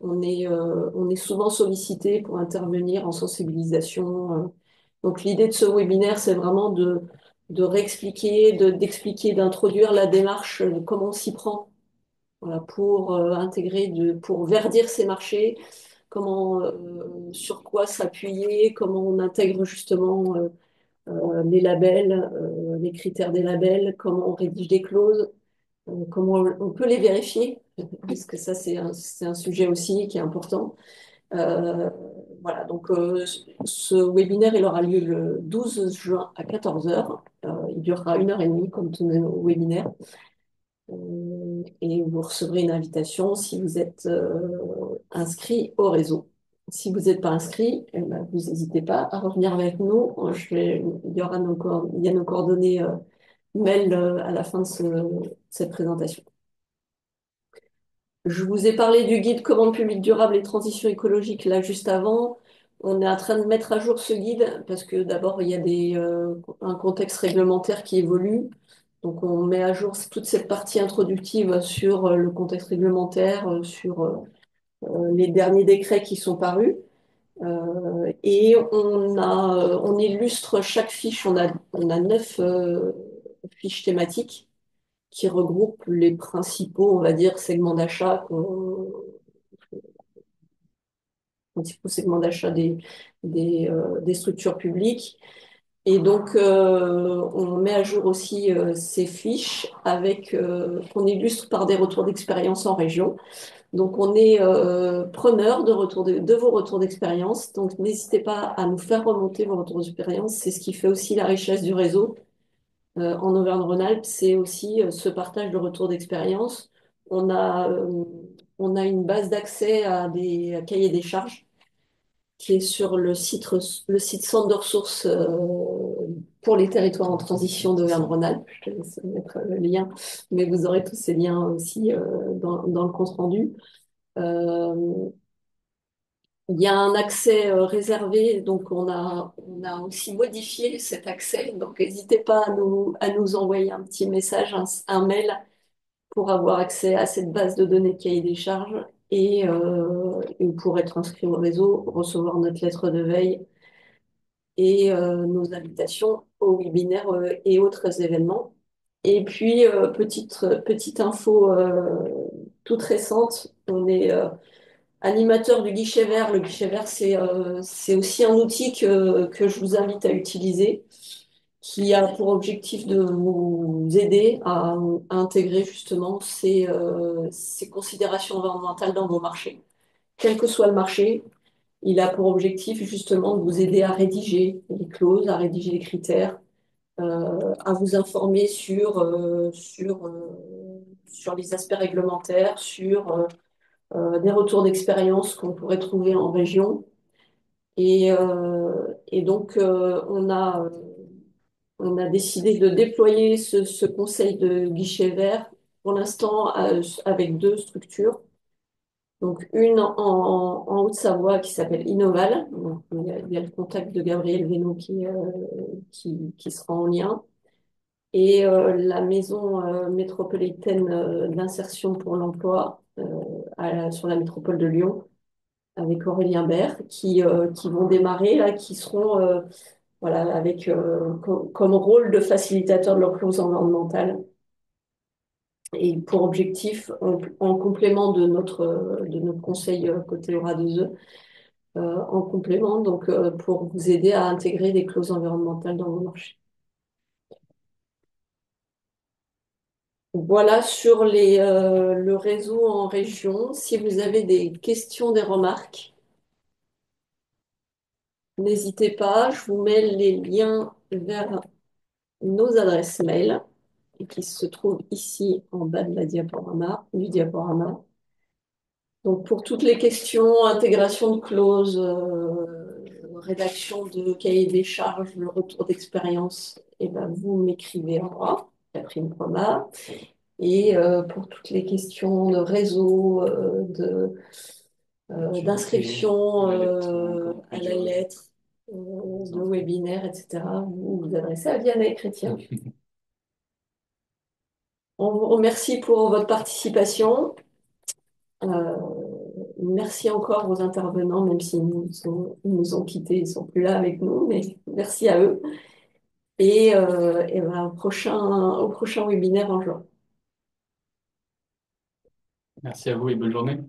On est souvent sollicité pour intervenir en sensibilisation. Donc, l'idée de ce webinaire, c'est vraiment de réexpliquer, d'expliquer, d'introduire la démarche, comment on s'y prend, voilà, pour pour verdir ces marchés, sur quoi s'appuyer, comment on intègre justement les labels, les critères des labels, comment on rédige des clauses, comment on peut les vérifier, parce que ça, c'est un sujet aussi qui est important. Euh, voilà, donc ce webinaire, il aura lieu le 12 juin à 14 heures. Il durera 1 heure et demie, comme tous nos webinaires. Et vous recevrez une invitation si vous êtes inscrit au réseau. Si vous n'êtes pas inscrit, eh ben, vous n'hésitez pas à revenir avec nous. Il y a nos coordonnées mail à la fin de cette présentation. Je vous ai parlé du guide commande publique durable et transition écologique là juste avant. On est en train de mettre à jour ce guide parce que d'abord il y a un contexte réglementaire qui évolue. Donc on met à jour toute cette partie introductive sur le contexte réglementaire, sur les derniers décrets qui sont parus. Et on illustre chaque fiche. On a 9 fiches thématiques qui regroupent les principaux, on va dire, segments d'achat principaux segments d'achat des structures publiques. Et donc, on met à jour aussi ces fiches qu'on illustre par des retours d'expérience en région. Donc, on est preneur de vos retours d'expérience. Donc, n'hésitez pas à nous faire remonter vos retours d'expérience. C'est ce qui fait aussi la richesse du réseau en Auvergne-Rhône-Alpes. C'est aussi ce partage de retours d'expérience. On a, euh, on a une base d'accès à des cahiers des charges qui est sur le site Centre de ressources pour les territoires en transition d'Auvergne-Rhône-Alpes. Je te laisse mettre le lien, mais vous aurez tous ces liens aussi dans le compte rendu. Euh, il y a un accès réservé, donc on a aussi modifié cet accès. Donc n'hésitez pas à nous envoyer un petit message, un mail pour avoir accès à cette base de données de cahier des charges et pour être inscrit au réseau, recevoir notre lettre de veille et nos invitations aux webinaires et autres événements. Et puis, petite info toute récente, on est animateur du guichet vert. Le guichet vert, c'est aussi un outil que je vous invite à utiliser, qui a pour objectif de vous aider à intégrer justement ces considérations environnementales dans vos marchés. Quel que soit le marché, il a pour objectif justement de vous aider à rédiger les clauses, à rédiger les critères, à vous informer sur les aspects réglementaires, sur des retours d'expérience qu'on pourrait trouver en région. Et donc, on a décidé de déployer ce conseil de guichet vert pour l'instant avec 2 structures. Donc, une en Haute-Savoie qui s'appelle Innoval. Donc, il y a le contact de Gabriel Vénaud qui sera en lien. Et la maison métropolitaine d'insertion pour l'emploi sur la métropole de Lyon avec Aurélien Baird qui vont démarrer, là, qui seront voilà, avec comme rôle de facilitateur de leur clause environnementale. Et pour objectif, en complément de notre conseil côté Aura 2E, en complément, donc pour vous aider à intégrer des clauses environnementales dans vos marchés. Voilà sur le réseau en région. Si vous avez des questions, des remarques, n'hésitez pas. Je vous mets les liens vers nos adresses mail qui se trouvent ici en bas de du diaporama. Donc pour toutes les questions, intégration de clauses, rédaction de cahier des charges, le retour d'expérience, et ben vous m'écrivez à moi, Catherine Proma. Et pour toutes les questions de réseau, d'inscription à la lettre, de webinaire, etc., vous vous adressez à Vianney Chrétien. On vous remercie pour votre participation. Euh, Merci encore aux intervenants, même s'ils ils nous ont quittés, ils ne sont plus là avec nous, mais merci à eux. Et ben, au prochain webinaire en juin. Merci à vous et bonne journée.